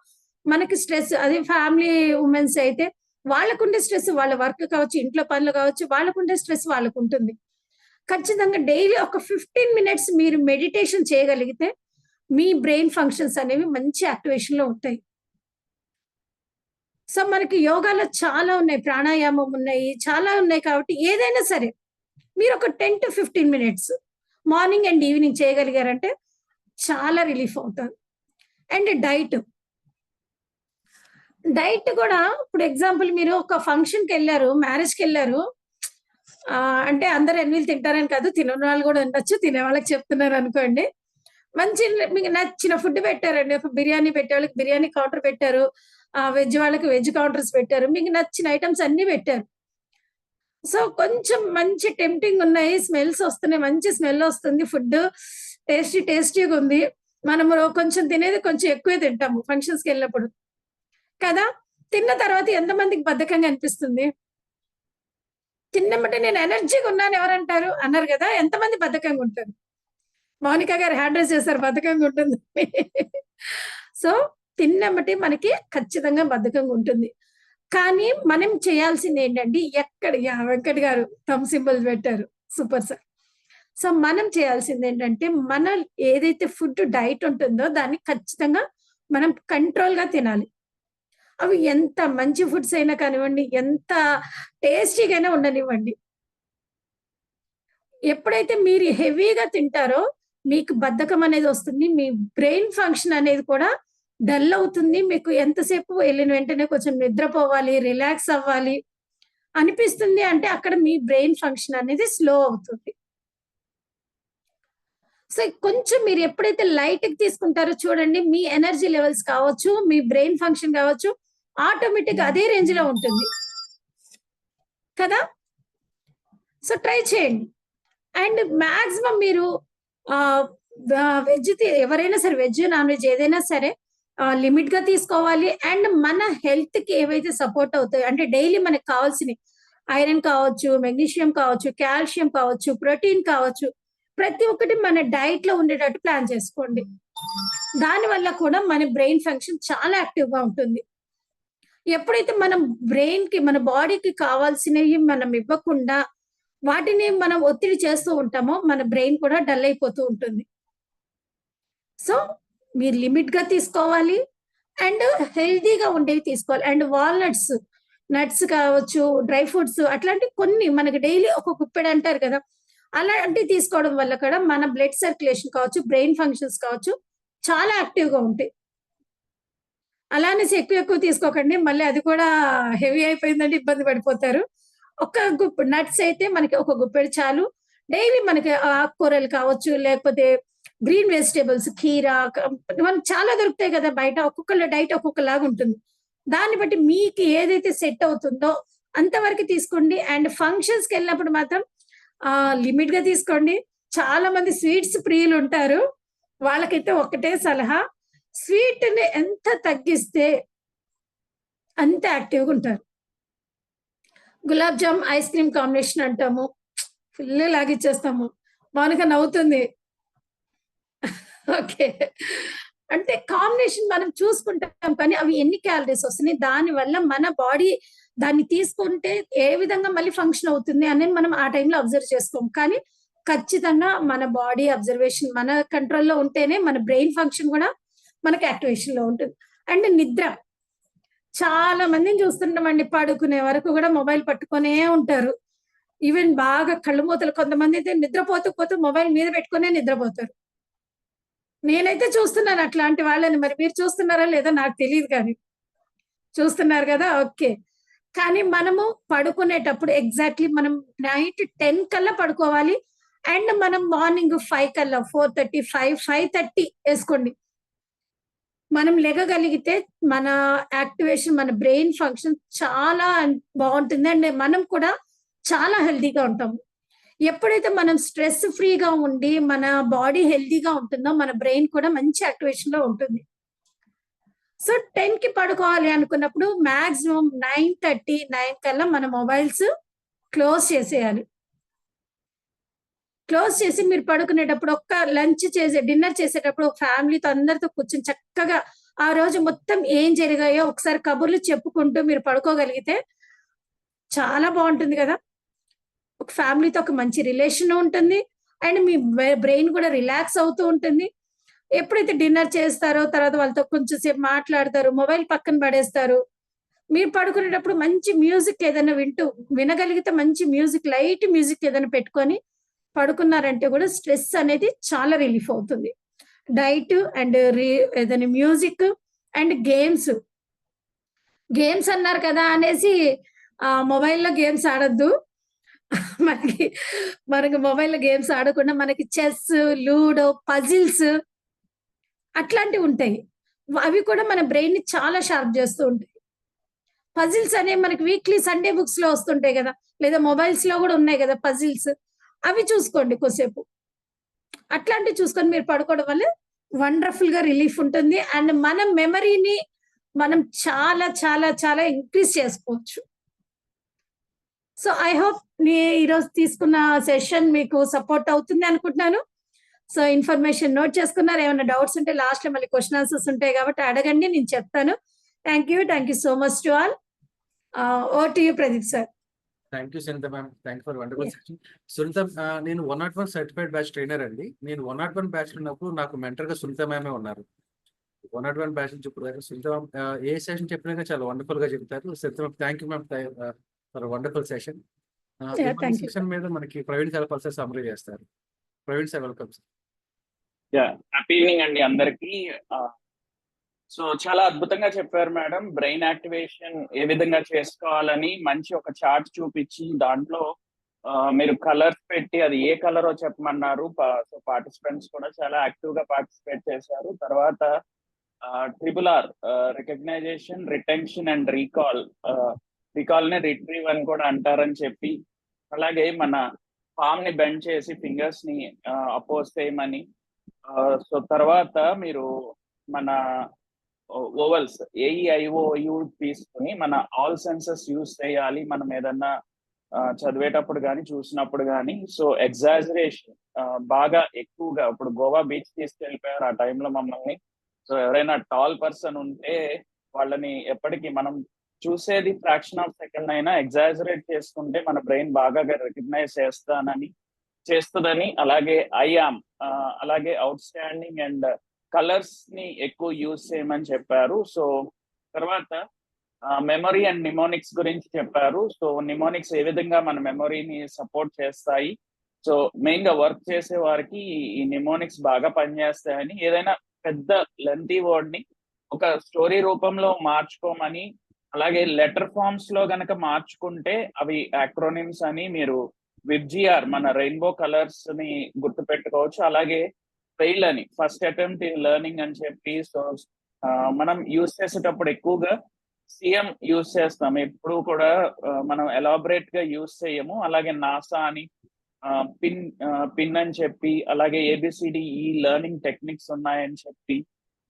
మనకి స్ట్రెస్. అది ఫ్యామిలీ ఉమెన్స్ అయితే వాళ్ళకుండే స్ట్రెస్ వాళ్ళ వర్క్ కావచ్చు, ఇంట్లో పనులు కావచ్చు, వాళ్ళకుండే స్ట్రెస్ వాళ్ళకు ఉంటుంది. ఖచ్చితంగా డైలీ ఒక 15 minutes మీరు మెడిటేషన్ చేయగలిగితే మీ బ్రెయిన్ ఫంక్షన్స్ అనేవి మంచి యాక్టివేషన్ లో ఉంటాయి. సో మనకి యోగాలో చాలా ఉన్నాయి, ప్రాణాయామం ఉన్నాయి, చాలా ఉన్నాయి. కాబట్టి ఏదైనా సరే మీరు ఒక 10 to 15 minutes morning and evening చేయగలిగారంటే చాలా రిలీఫ్ అవుతారు. అండ్ డైట్ కూడా ఇప్పుడు ఎగ్జాంపుల్ మీరు ఒక ఫంక్షన్కి వెళ్ళారు, మ్యారేజ్కి వెళ్ళారు, అంటే అందరు ఎన్నిలు తింటారని కాదు, తినని వాళ్ళు కూడా ఉండొచ్చు, తినే వాళ్ళకి చెప్తున్నారు అనుకోండి. మంచి మీకు నచ్చిన ఫుడ్ పెట్టారండి, ఒక బిర్యానీ పెట్టే వాళ్ళకి బిర్యానీ కౌంటర్ పెట్టారు, వెజ్ వాళ్ళకి వెజ్ కౌంటర్స్ పెట్టారు, మీకు నచ్చిన ఐటమ్స్ అన్ని పెట్టారు. సో కొంచెం మంచి టెంప్టింగ్ ఉన్నాయి, స్మెల్స్ వస్తున్నాయి, మంచి స్మెల్ వస్తుంది, ఫుడ్ టేస్టీగా ఉంది. మనము కొంచెం తినేది కొంచెం ఎక్కువే తింటాము ఫంక్షన్స్కి వెళ్ళినప్పుడు కదా. తిన్న తర్వాత ఎంతమందికి బద్ధకంగా అనిపిస్తుంది? తిన్నమంటే నేను ఎనర్జీగా ఉన్నాను ఎవరంటారు అన్నారు కదా, ఎంతమంది బద్ధకంగా ఉంటారు? మౌనిక గారు హ్యాండ్ రైజ్ చేశారు, బద్ధకంగా ఉంటుంది. సో తిన్నమ్మటి మనకి ఖచ్చితంగా బద్ధకంగా ఉంటుంది. కానీ మనం చేయాల్సింది ఏంటంటే వెంకట్ గారు థమ్ సింబల్ పెట్టారు, సూపర్ సార్. సో మనం చేయాల్సింది ఏంటంటే మన ఏదైతే ఫుడ్ డైట్ ఉంటుందో దాన్ని ఖచ్చితంగా మనం కంట్రోల్ గా తినాలి. అవి ఎంత మంచి ఫుడ్స్ అయినా కానివ్వండి, ఎంత టేస్టీగా అయినా ఉండనివ్వండి. ఎప్పుడైతే మీరు హెవీగా తింటారో మీకు బద్ధకం అనేది వస్తుంది, మీ బ్రెయిన్ ఫంక్షన్ అనేది కూడా డల్ అవుతుంది. మీకు ఎంతసేపు వెళ్ళిన వెంటనే కొంచెం నిద్రపోవాలి, రిలాక్స్ అవ్వాలి అనిపిస్తుంది. అంటే అక్కడ మీ బ్రెయిన్ ఫంక్షన్ అనేది స్లో అవుతుంది. సో కొంచెం మీరు ఎప్పుడైతే లైట్ కి తీసుకుంటారో చూడండి, మీ ఎనర్జీ లెవెల్స్ కావచ్చు, మీ బ్రెయిన్ ఫంక్షన్ కావచ్చు, ఆటోమేటిక్ అదే రేంజ్ లో ఉంటుంది కదా. సో ట్రై చేయండి. అండ్ మాక్సిమం మీరు వెజ్ ఎవరైనా సరే, వెజ్ నాన్ వెజ్ ఏదైనా సరే లిమిట్ గా తీసుకోవాలి. అండ్ మన హెల్త్ కి ఏవైతే సపోర్ట్ అవుతాయో, అంటే డైలీ మనకు కావాల్సినవి ఐరన్ కావచ్చు, మెగ్నీషియం కావచ్చు, కాల్షియం కావచ్చు, ప్రోటీన్ కావచ్చు, ప్రతి ఒక్కటి మన డైట్ లో ఉండేటట్టు ప్లాన్ చేసుకోండి. దానివల్ల కూడా మన బ్రెయిన్ ఫంక్షన్ చాలా యాక్టివ్ గా ఉంటుంది. ఎప్పుడైతే మనం బ్రెయిన్ కి, మన బాడీకి కావాల్సినవి మనం ఇవ్వకుండా వాటిని మనం ఒత్తిడి చేస్తూ ఉంటామో మన బ్రెయిన్ కూడా డల్ అయిపోతూ ఉంటుంది. సో మీరు లిమిట్ గా తీసుకోవాలి అండ్ హెల్దీగా ఉండేవి తీసుకోవాలి. అండ్ వాల్నట్స్ నట్స్ కావచ్చు, డ్రై ఫ్రూట్స్ అట్లాంటి కొన్ని మనకి డైలీ ఒక గుప్పెడు అంటారు కదా! అలాంటివి తీసుకోవడం వల్ల కూడా మన బ్లడ్ సర్క్యులేషన్ కావచ్చు, బ్రెయిన్ ఫంక్షన్స్ కావచ్చు చాలా యాక్టివ్‌గా ఉంటాయి. అలా అనేసి ఎక్కువ తీసుకోకండి. మళ్ళీ అది కూడా హెవీ అయిపోయిందంటే ఇబ్బంది పడిపోతారు. ఒక నట్స్ అయితే మనకి ఒక గుప్పెడు చాలు. డైలీ మనకి ఆకుకూరలు కావచ్చు, లేకపోతే గ్రీన్ వెజిటబుల్స్ కీర మనకు చాలా దొరుకుతాయి కదా బయట. ఒక్కొక్కళ్ళ డైట్ ఒక్కొక్కలాగా ఉంటుంది. దాన్ని బట్టి మీకు ఏదైతే సెట్ అవుతుందో అంతవరకు తీసుకోండి. అండ్ ఫంక్షన్స్‌కెళ్ళినప్పుడు మాత్రం లిమిట్‌గా తీసుకోండి. చాలా మంది స్వీట్స్ ప్రియులుంటారు. వాళ్ళకైతే ఒకటే సలహా, స్వీట్‌ని ఎంత తగ్గిస్తే అంత యాక్టివ్‌గా ఉంటారు. Gulab jam, ice cream combination అంటాము. ఫుల్ లాగిచ్చేస్తాము. మౌనిక నవ్వుతుంది. ఓకే. అంటే కాంబినేషన్ మనం చూసుకుంటాం కానీ అవి ఎన్ని క్యాలరీస్ వస్తున్నాయి, దానివల్ల మన బాడీ దాన్ని తీసుకుంటే ఏ విధంగా మళ్ళీ ఫంక్షన్ అవుతుంది అనేది మనం ఆ టైంలో అబ్జర్వ్ చేసుకోము. కానీ ఖచ్చితంగా మన బాడీ అబ్జర్వేషన్ మన కంట్రోల్‌లో ఉంటేనే మన బ్రెయిన్ ఫంక్షన్ కూడా మనకి యాక్టివేషన్‌లో ఉంటుంది. అండ్ నిద్ర. చాలా మందిని చూస్తుంటామండి పడుకునే వరకు కూడా మొబైల్ పట్టుకొనే ఉంటారు. ఈవెన్ బాగా కళ్ళు మూతలు కొంతమందైతే పోతూ మొబైల్ మీద పెట్టుకునే నిద్రపోతారు. నేనైతే చూస్తున్నాను అట్లాంటి వాళ్ళని. మరి మీరు చూస్తున్నారా లేదో నాకు తెలీదు కానీ. చూస్తున్నారు కదా! ఓకే. కానీ మనము పడుకునేటప్పుడు ఎగ్జాక్ట్‌లీ మనం నైట్ 10 కల్లా పడుకోవాలి. అండ్ మనం మార్నింగ్ 5 కల్లా 4:30, 5:30 ఏసుకోండి. మనం లెగగలిగితే మన యాక్టివేషన్, మన బ్రెయిన్ ఫంక్షన్ చాలా బావుంటుంది. అండ్ మనం కూడా చాలా హెల్తీగా ఉంటాము. ఎప్పుడైతే మనం స్ట్రెస్ ఫ్రీగా ఉండి, మన బాడీ హెల్తీగా ఉంటుందో, మన బ్రెయిన్ కూడా మంచి యాక్టివేషన్‌లో ఉంటుంది. సో 10కి పడుకోవాలి అనుకున్నప్పుడు మాక్సిమం 9:30, 9 కల్లా మన మొబైల్స్ క్లోజ్ చేసేయాలి. క్లోజ్ చేసి మీరు పడుకునేటప్పుడు డిన్నర్ చేసేటప్పుడు ఫ్యామిలీతో అందరితో కూర్చొని చక్కగా ఆ రోజు మొత్తం ఏం జరిగాయో ఒకసారి కబుర్లు చెప్పుకుంటూ మీరు పడుకోగలిగితే చాలా బావుంటుంది కదా! ఒక ఫ్యామిలీతో ఒక మంచి రిలేషన్ ఉంటుంది. అండ్ మీ బ్రెయిన్ కూడా రిలాక్స్ అవుతూ ఉంటుంది. ఎప్పుడైతే డిన్నర్ చేస్తారో తర్వాత వాళ్ళతో కొంచెం సేపు మాట్లాడతారు. మొబైల్ పక్కన పడేస్తారు. మీరు పడుకునేటప్పుడు మంచి మ్యూజిక్ ఏదైనా వినగలిగితే మంచి మ్యూజిక్, లైట్ మ్యూజిక్ ఏదైనా పెట్టుకొని పడుకున్నారంటే కూడా స్ట్రెస్ అనేది చాలా రిలీఫ్ అవుతుంది. డైట్ అండ్ ఏదైనా మ్యూజిక్ అండ్ గేమ్స్. గేమ్స్ అన్నారు కదా అనేసి మొబైల్‌లో గేమ్స్ ఆడొద్దు. మనకి మనకి మొబైల్‌లో గేమ్స్ ఆడకుండా మనకి చెస్, లూడో, పజిల్స్ అట్లాంటివుంటాయి. అవి కూడా మన బ్రెయిన్‌ని చాలా షార్ప్ చేస్తూ ఉంటాయి. పజిల్స్ అనేవి మనకి వీక్లీ సండే బుక్స్‌లో వస్తుంటాయి గదా! లేదా మొబైల్స్‌లో గూడా ఉన్నాయి గదా పజిల్స్. అవి చూసుకోండి కొద్దిసేపు. అట్లాంటివి చూసుకొని మీరు పడుకోవడం వల్ల వండర్‌ఫుల్‌గా రిలీఫ్ ఉంటుంది. అండ్ మన మెమరీని మనం చాలా చాలా చాలా ఇంక్రీజ్ చేసుకోవచ్చు. సో, ఐ హోప్ ఈరోజు తీసుకున్న సెషన్ మీకు సపోర్ట్ అవుతుంది అనుకుంటున్నాను. సో, ఇన్ఫర్మేషన్ నోట్ చేసుకున్నారు. ఏమైనా డౌట్స్ ఉంటే లాస్ట్‌లో మళ్ళీ క్వెషన్ ఆన్సర్స్ ఉంటాయి కాబట్టి అడగండి, నేను చెప్తాను. Thank you so much to all. Over to you Pradeep sir. Thank you Sunitha ma'am. Thank for wonderful Yeah. Session. Sunitha, నేను 101 సర్టిఫైడ్ బ్యాచ్ ట్రైనర్ అండి. నేను 101 బ్యాచ్ ఉన్నప్పుడు నాకు మెంటర్‌గా సునీత మ్యామే ఉన్నారు. 101 బ్యాచ్ నుంచి ఇప్పుడు దాకా సునీత మ్యామ్ ఏ సెషన్ చెప్పినా చాలా వండర్ఫుల్‌గా చెప్తారు. Sunitha ma'am, thank you ma'am for wonderful session. Yeah, ఈ thank you. సెషన్ మీద మనకి ప్రవీణ్ కలపాల్ సార్ సమ్మరీ చేస్తారు. Praveen sir, welcome sir. Happy evening అండి అందరికి. సో చాలా అద్భుతంగా చెప్పారు మేడం. బ్రెయిన్ యాక్టివేషన్ ఏ విధంగా చేసుకోవాలని మంచి ఒక చార్ట్ చూపించి దాంట్లో మీరు కలర్స్ పెట్టి అది ఏ కలరో చెప్పమన్నారు. సో పార్టిసిపెంట్స్ కూడా చాలా యాక్టివ్ గా పార్టిసిపేట్ చేశారు. తర్వాత RRR, recognition, retention and recall ని రిట్రీవ్ అని కూడా అంటారని చెప్పి, అలాగే మన పామ్ ని బెండ్ చేసి ఫింగర్స్ ని అపోజ్ చేయమని, సో తర్వాత మీరు మన ఓవల్స్ AEIOU తీసుకుని మన ఆల్ సెన్సెస్ యూజ్ చేయాలి మనం ఏదన్నా చదివేటప్పుడు కానీ చూసినప్పుడు కానీ. సో ఎగ్జాజరేషన్ బాగా ఎక్కువగా, ఇప్పుడు గోవా బీచ్ తీసుకెళ్ళిపోయారు ఆ టైంలో మమ్మల్ని. సో ఎవరైనా టాల్ పర్సన్ ఉంటే వాళ్ళని ఎప్పటికీ మనం చూసేది ఫ్రాక్షన్ ఆఫ్ సెకండ్ అయినా ఎగ్జాజరేట్ చేసుకుంటే మన బ్రెయిన్ బాగా రికగ్నైజ్ చేస్తుందని. అలాగే ఐఆమ్, అలాగే అవుట్ స్టాండింగ్ అండ్ కలర్స్ ని ఎక్కువ యూజ్ చేయమని చెప్పారు. సో తర్వాత మెమరీ అండ్ నిమోనిక్స్ గురించి చెప్పారు. సో నిమోనిక్స్ ఏ విధంగా మన మెమరీని సపోర్ట్ చేస్తాయి, సో మెయిన్ గా వర్క్ చేసే వారికి ఈ నిమోనిక్స్ బాగా పనిచేస్తాయని, ఏదైనా పెద్ద లెంతీ వర్డ్ ని ఒక స్టోరీ రూపంలో మార్చుకోమని, అలాగే లెటర్ ఫార్మ్స్ లో గనక మార్చుకుంటే అవి యాక్రోనిమ్స్ అని మీరు విబ్జిఆర్ మన రెయిన్బో కలర్స్ ని గుర్తుపెట్టుకోవచ్చు. అలాగే ఫెయిల్ అని ఫస్ట్ అటెంప్ట్ ఇన్ లెర్నింగ్ అని చెప్పి, సో మనం యూజ్ చేసేటప్పుడు ఎక్కువగా సిఎం యూజ్ చేస్తాం, ఎప్పుడు కూడా మనం ఎలాబరేట్ గా యూజ్ చేయము. అలాగే నాసా అని పిన్ అని చెప్పి, అలాగే ఏబిసిడి ఈ లెర్నింగ్ టెక్నిక్స్ ఉన్నాయని చెప్పి,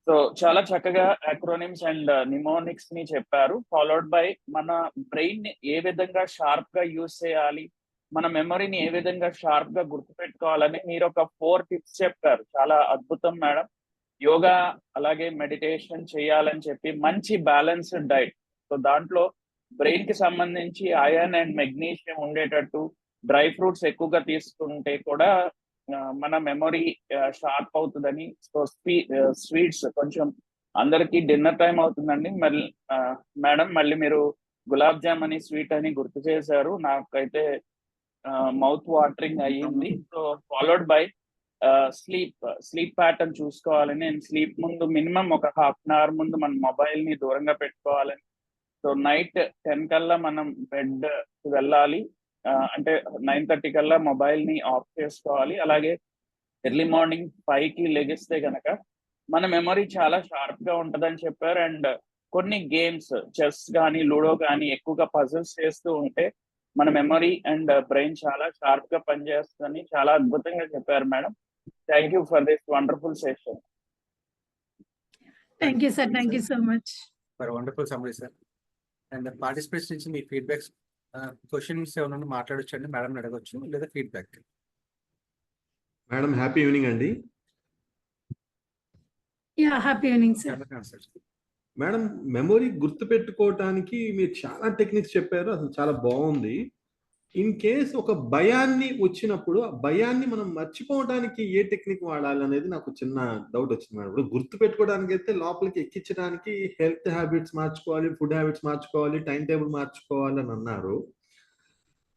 సో చాలా చక్కగా అక్రోనిమ్స్ అండ్ నిమోనిక్స్ ని చెప్పారు. ఫాలోడ్ బై మన బ్రెయిన్ ని ఏ విధంగా షార్ప్ గా యూజ్ చేయాలి, మన మెమరీని ఏ విధంగా షార్ప్ గా గుర్తుపెట్టుకోవాలని మీరు ఒక 4 టిప్స్ చెప్పారు. చాలా అద్భుతం మేడం. యోగా అలాగే మెడిటేషన్ చేయాలని చెప్పి, మంచి బ్యాలెన్స్డ్ డైట్, సో దాంట్లో బ్రెయిన్ కి సంబంధించి ఐరన్ అండ్ మెగ్నీషియం ఉండేటట్టు, డ్రై ఫ్రూట్స్ ఎక్కువగా తీసుకుంటే కూడా మన మెమరీ షార్ప్ అవుతుందని. సో స్వీట్స్ కొంచెం అందరికి డిన్నర్ టైం అవుతుందండి, మళ్ళీ మేడం మళ్ళీ మీరు గులాబ్ జామ్ అని స్వీట్ అని గుర్తు చేశారు, నాకైతే మౌత్ వాటరింగ్ అయ్యింది. So followed by sleep pattern చూసుకోవాలని, నేను స్లీప్ ముందు మినిమం ఒక ½ అన్ అవర్ ముందు మన మొబైల్ ని దూరంగా పెట్టుకోవాలని. సో నైట్ 10 కల్లా మనం బెడ్ వెళ్ళాలి, అంటే 9:30 కల్లా మొబైల్ ని ఆఫ్ చేసుకోవాలి. అలాగే ఎర్లీ మార్నింగ్ 5కి లెగిస్తే గనక మన మెమరీ చాలా షార్ప్ గా ఉంటదని చెప్పారు. అండ్ కొన్ని గేమ్స్ చెస్ కానీ లూడో కానీ ఎక్కువగా పజిల్స్ చేస్తూ ఉంటే మన మెమరీ అండ్ బ్రెయిన్ చాలా షార్ప్ గా పనిచేస్తుందని చాలా అద్భుతంగా చెప్పారు madam. Thank you for this wonderful session. Thank you sir, thank you so much for wonderful summary sir. And participates నుంచి మీ ఫీడ్బ్యాక్స్, క్వశ్చన్స్ ఏమైనా మాట్లాడొచ్చండి, మేడం అడగొచ్చు, లేదా ఫీడ్బ్యాక్. మేడం హ్యాపీ ఈవినింగ్ అండి. Yeah happy evening sir. Madam memory గుర్తుపెట్టుకోవటానికి మీరు చాలా టెక్నిక్స్ చెప్పారు, అసలు చాలా బాగుంది. ఇన్ కేస్ ఒక భయాన్ని వచ్చినప్పుడు ఆ భయాన్ని మనం మర్చిపోవడానికి ఏ టెక్నిక్ వాడాలి అనేది నాకు చిన్న డౌట్ వచ్చింది మేడం. ఇప్పుడు గుర్తు పెట్టుకోవడానికి అయితే లోపలికి ఎక్కించడానికి హెల్త్ హ్యాబిట్స్ మార్చుకోవాలి, ఫుడ్ హ్యాబిట్స్ మార్చుకోవాలి, టైం టేబుల్ మార్చుకోవాలి అని అన్నారు.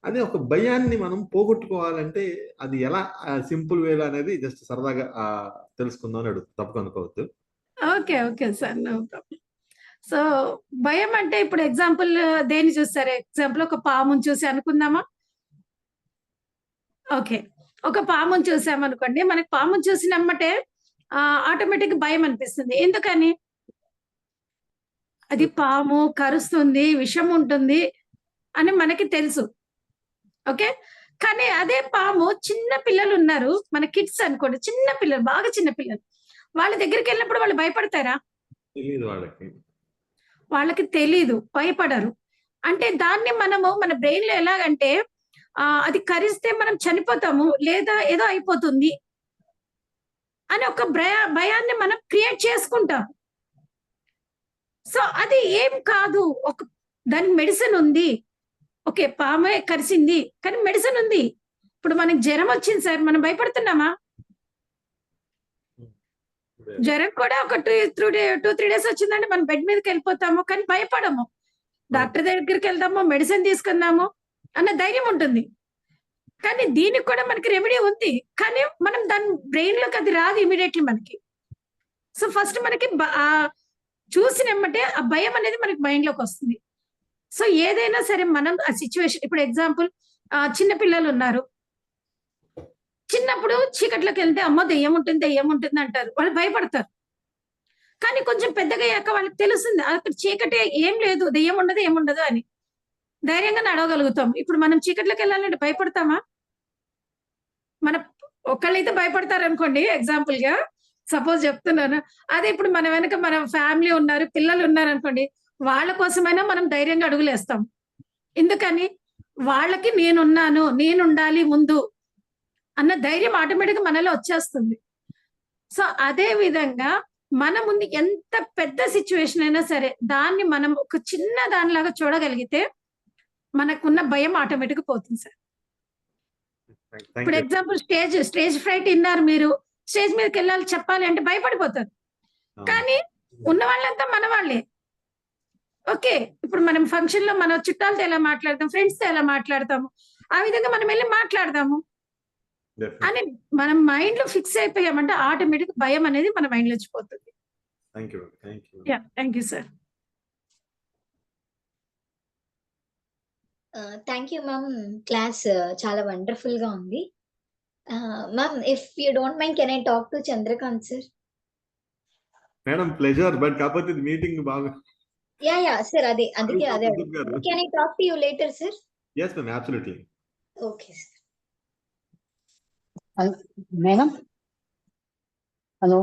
అదే ఒక భయాన్ని మనం పోగొట్టుకోవాలంటే అది ఎలా సింపుల్ వేలో అనేది జస్ట్ సరదాగా తెలుసుకుందాం అని అడుగుతుంది, తప్పక అనుకోవద్దు. Okay okay sir, no problem. So భయం అంటే ఇప్పుడు ఎగ్జాంపుల్ దేని చూస్తారు? ఎగ్జాంపుల్ ఒక పాముని చూసి అనుకుందామా? ఓకే, ఒక పాముని చూసామనుకోండి, మనకి పాముని చూసినమ్మటే ఆటోమేటిక్ భయం అనిపిస్తుంది. ఎందుకని? అది పాము కరుస్తుంది, విషం ఉంటుంది అని మనకి తెలుసు. ఓకే, కానీ అదే పాము చిన్న పిల్లలు ఉన్నారు, మన కిడ్స్ అనుకోండి, చిన్న పిల్లలు, బాగా చిన్న పిల్లలు, వాళ్ళ దగ్గరికి వెళ్ళినప్పుడు వాళ్ళు భయపడతారా? వాళ్ళకి తెలీదు, భయపడరు. అంటే దాన్ని మనము మన బ్రెయిన్ లో ఎలాగంటే అది కరిస్తే మనం చనిపోతాము లేదా ఏదో అయిపోతుంది అని ఒక భయాన్ని మనం క్రియేట్ చేసుకుంటాం. సో అది ఏం కాదు, ఒక దానికి మెడిసిన్ ఉంది. ఓకే, పామే కరిసింది కానీ మెడిసిన్ ఉంది. ఇప్పుడు మనకి జ్వరం వచ్చింది సార్, మనం భయపడుతున్నామా? జ్వరం కూడా ఒక 2-3 డేస్ వచ్చిందంటే మనం బెడ్ మీదకి వెళ్ళిపోతాము, కానీ భయపడము. డాక్టర్ దగ్గరికి వెళ్దాము, మెడిసిన్ తీసుకుందాము అన్న ధైర్యం ఉంటుంది. కానీ దీనికి కూడా మనకి రెమెడీ ఉంది, కానీ మనం దాని బ్రెయిన్ లోకి అది రాదు ఇమీడియట్లీ మనకి. సో ఫస్ట్ మనకి చూసినమ్మటే ఆ భయం అనేది మనకి మైండ్ లోకి వస్తుంది. సో ఏదైనా సరే మనం ఆ సిచ్యువేషన్, ఇప్పుడు ఎగ్జాంపుల్ చిన్న పిల్లలు ఉన్నారు, చిన్నప్పుడు చీకట్లోకి వెళ్తే అమ్మో దెయ్యం ఉంటుంది అంటారు, వాళ్ళు భయపడతారు. కానీ కొంచెం పెద్దగా అయ్యాక వాళ్ళకి తెలుస్తుంది అక్కడ చీకటి ఏం లేదు, దెయ్యం ఉండదు ఏముండదు అని ధైర్యంగా నడవగలుగుతాం. ఇప్పుడు మనం చీకట్లోకి వెళ్ళాలంటే భయపడతామా? మన ఒకళ్ళైతే భయపడతారు అనుకోండి, ఎగ్జాంపుల్ గా సపోజ్ చెప్తున్నాను. అదే ఇప్పుడు మన వెనక మన ఫ్యామిలీ ఉన్నారు, పిల్లలు ఉన్నారు అనుకోండి, వాళ్ళ కోసమైనా మనం ధైర్యంగా అడుగులేస్తాం. ఎందుకని? వాళ్ళకి నేనున్నాను, నేను ఉండాలి ముందు అన్న ధైర్యం ఆటోమేటిక్గా మనలో వచ్చేస్తుంది. సో అదే విధంగా మన ముందు ఎంత పెద్ద సిచ్యువేషన్ అయినా సరే దాన్ని మనం ఒక చిన్న దానిలాగా చూడగలిగితే మనకున్న భయం ఆటోమేటిక్ పోతుంది సార్. ఇప్పుడు ఎగ్జాంపుల్ స్టేజ్ ఫ్రైట్ విన్నారు మీరు, స్టేజ్ మీదకి వెళ్ళాలి చెప్పాలి అంటే భయపడిపోతారు. కానీ ఉన్న వాళ్ళంతా మన వాళ్ళే. ఓకే. ఇప్పుడు మనం ఫంక్షన్ లో మన చుట్టాలతో ఎలా మాట్లాడతాం, ఫ్రెండ్స్ తో ఎలా మాట్లాడతాము, ఆ విధంగా మనం వెళ్ళి మాట్లాడదాము అని మనం మైండ్ లో ఫిక్స్ అయిపోయామంటే ఆటోమేటిక్ భయం అనేది మన మైండ్ లోంచి పోతుంది. Thank you. Thank you. Yeah, thank you sir. Thank you ma'am. Class చాలా వండర్ఫుల్ గా ఉంది. Ma'am, if you don't mind can I talk to Chandrakant sir? Madam pleasure, but కాకపోతే మీటింగ్ బాగా. యా సార్, అందుకే అదే గారు. Can I talk to you later sir? yes ma'am, absolutely. Okay sir. Madam, hello.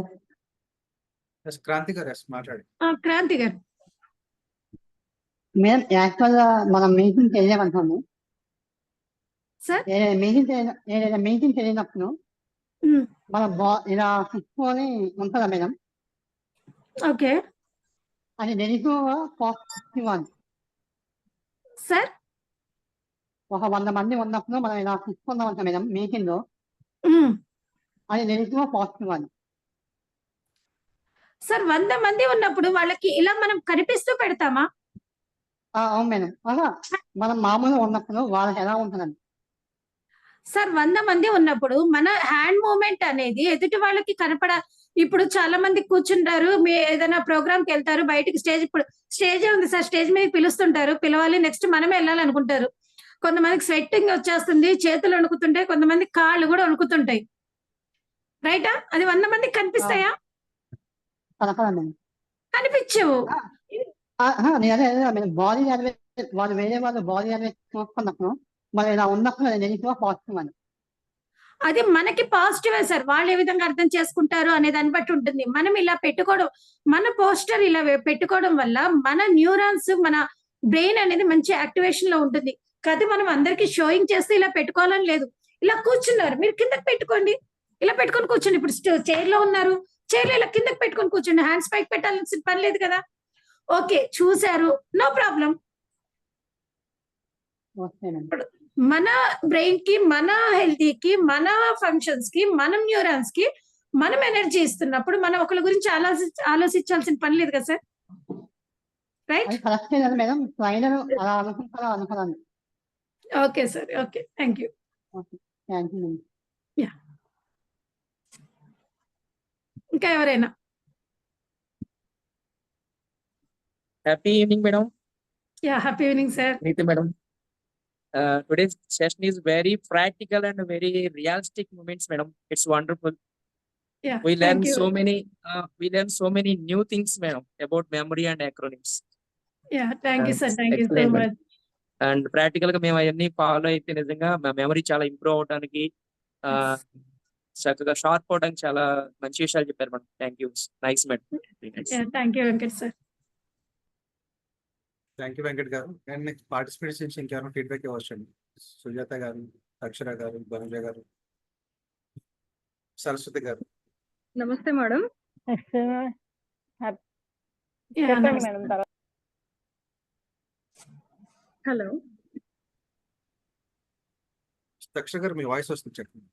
Kranthi గారు మాట్లాడి. క్రాంతి గారు. మేడం, యాక్చువల్ గా మనం మీటింగ్ వెళ్ళామనుకోండి సార్, ఏదైనా మీటింగ్ వెళ్ళినప్పుడు మన ఇలా తీసుకొని ఉంటుందా మేడం? ఓకే అది నెగిటివ్ పాజిటివ్ అని. సార్, ఒక 100 మంది ఉన్నప్పుడు మనం ఇలా తీసుకుందాం అంటాం మేడం మీటింగ్ లో, అది నెగిటివ్ పాజిటివ్ అని. సార్ 100 మంది ఉన్నప్పుడు వాళ్ళకి ఇలా మనం కనిపిస్తూ పెడతామా? అవును మేడం. అలా మనం మామూలుగా ఉన్నప్పుడు వాళ్ళకి ఎలా ఉంటుందండి? సార్ 100 మంది ఉన్నప్పుడు మన హ్యాండ్ మూవ్మెంట్ అనేది ఎదుటి వాళ్ళకి ఇప్పుడు చాలా మంది కూర్చుంటారు, మీ ఏదైనా ప్రోగ్రామ్ కి వెళ్తారు, బయటికి ఇప్పుడు స్టేజ్ ఉంది సార్, స్టేజ్ మీద పిలుస్తుంటారు, పిలవాలి, నెక్స్ట్ మనమే వెళ్ళాలనుకుంటారు. కొంతమందికి స్వెట్టింగ్ వచ్చేస్తుంది, చేతులు వణుకుతుంటాయి, కొంతమంది కాళ్ళు కూడా వణుకుతుంటాయి. రైటా? అది 100 మందికి కనిపిస్తాయా? కనిపించవు. బాడీ లాంగ్వేజ్ వాళ్ళు వేరే వాళ్ళు బాడీ లాంగ్వేజ్ చూసుకున్నప్పుడు మనం ఇలా ఉన్నప్పుడు అది నెగిటివ్ పాజిటివ్ అని. అది మనకి పాజిటివే సార్, వాళ్ళు ఏ విధంగా అర్థం చేసుకుంటారు అనే దాన్ని బట్టి ఉంటుంది. మనం ఇలా పెట్టుకోవడం, మన పోస్టర్ ఇలా పెట్టుకోవడం వల్ల మన న్యూరాన్స్, మన బ్రెయిన్ అనేది మంచి యాక్టివేషన్ లో ఉంటుంది. కాకపోతే మనం అందరికి షోయింగ్ చేస్తే ఇలా పెట్టుకోవాలని లేదు. ఇలా కూర్చున్నారు, మీరు కిందకి పెట్టుకోండి, ఇలా పెట్టుకొని కూర్చోండి. ఇప్పుడు చైర్ లో ఉన్నారు, చైర్ లో ఇలా కిందకి పెట్టుకొని కూర్చోండి, హ్యాండ్స్ పైకి పెట్టాల్సిన పని లేదు కదా. ఓకే, చూసారు, నో ప్రాబ్లం. మన బ్రెయిన్ కి, మన హెల్తీకి, మన ఫంక్షన్స్ కి, మనం న్యూరాన్స్ కి మనం ఎనర్జీ ఇస్తున్నప్పుడు మనం ఒకరి గురించి ఆలోచించాల్సిన పని లేదు కదా సార్. రైట్? మేడం ట్రైనర్ అలా అనుకున్నాను. Okay sir, okay, thank you. Thank you. Yeah, ఇంకా ఎవరైనా? Happy evening, madam. Yeah, happy evening sir. Neeti, madam. Today's session is very practical and very realistic moments, madam. It's wonderful. Yeah, We learn thank you. so many new things, madam, about memory and acronyms. Yeah, thank you sir, thank you so Excellent, much. And practical గా మేము అవన్నీ follow అయితే నిజంగా మా memory చాలా improve అవడానికి, చక్కగా sharp అవడానికి చాలా మంచి విషయాలు చెప్పారు madam. Thank you. Nice madam. Thank you Venkat sir. Thank you Venkat గారు. అండ్ నెక్స్ట్ పార్టిసిపేట్స్ నుంచి ఇంకేమైనా ఫీడ్బ్యాక్ ఇవ్వచ్చండి. సుజాత గారు, అక్షర గారు, ధనుజ గారు, సరస్వతి గారు. నమస్తే మేడం. చెప్పండి మేడం. హలో, అక్షర గారు, మీ వాయిస్ వస్తుంది, చెప్పండి.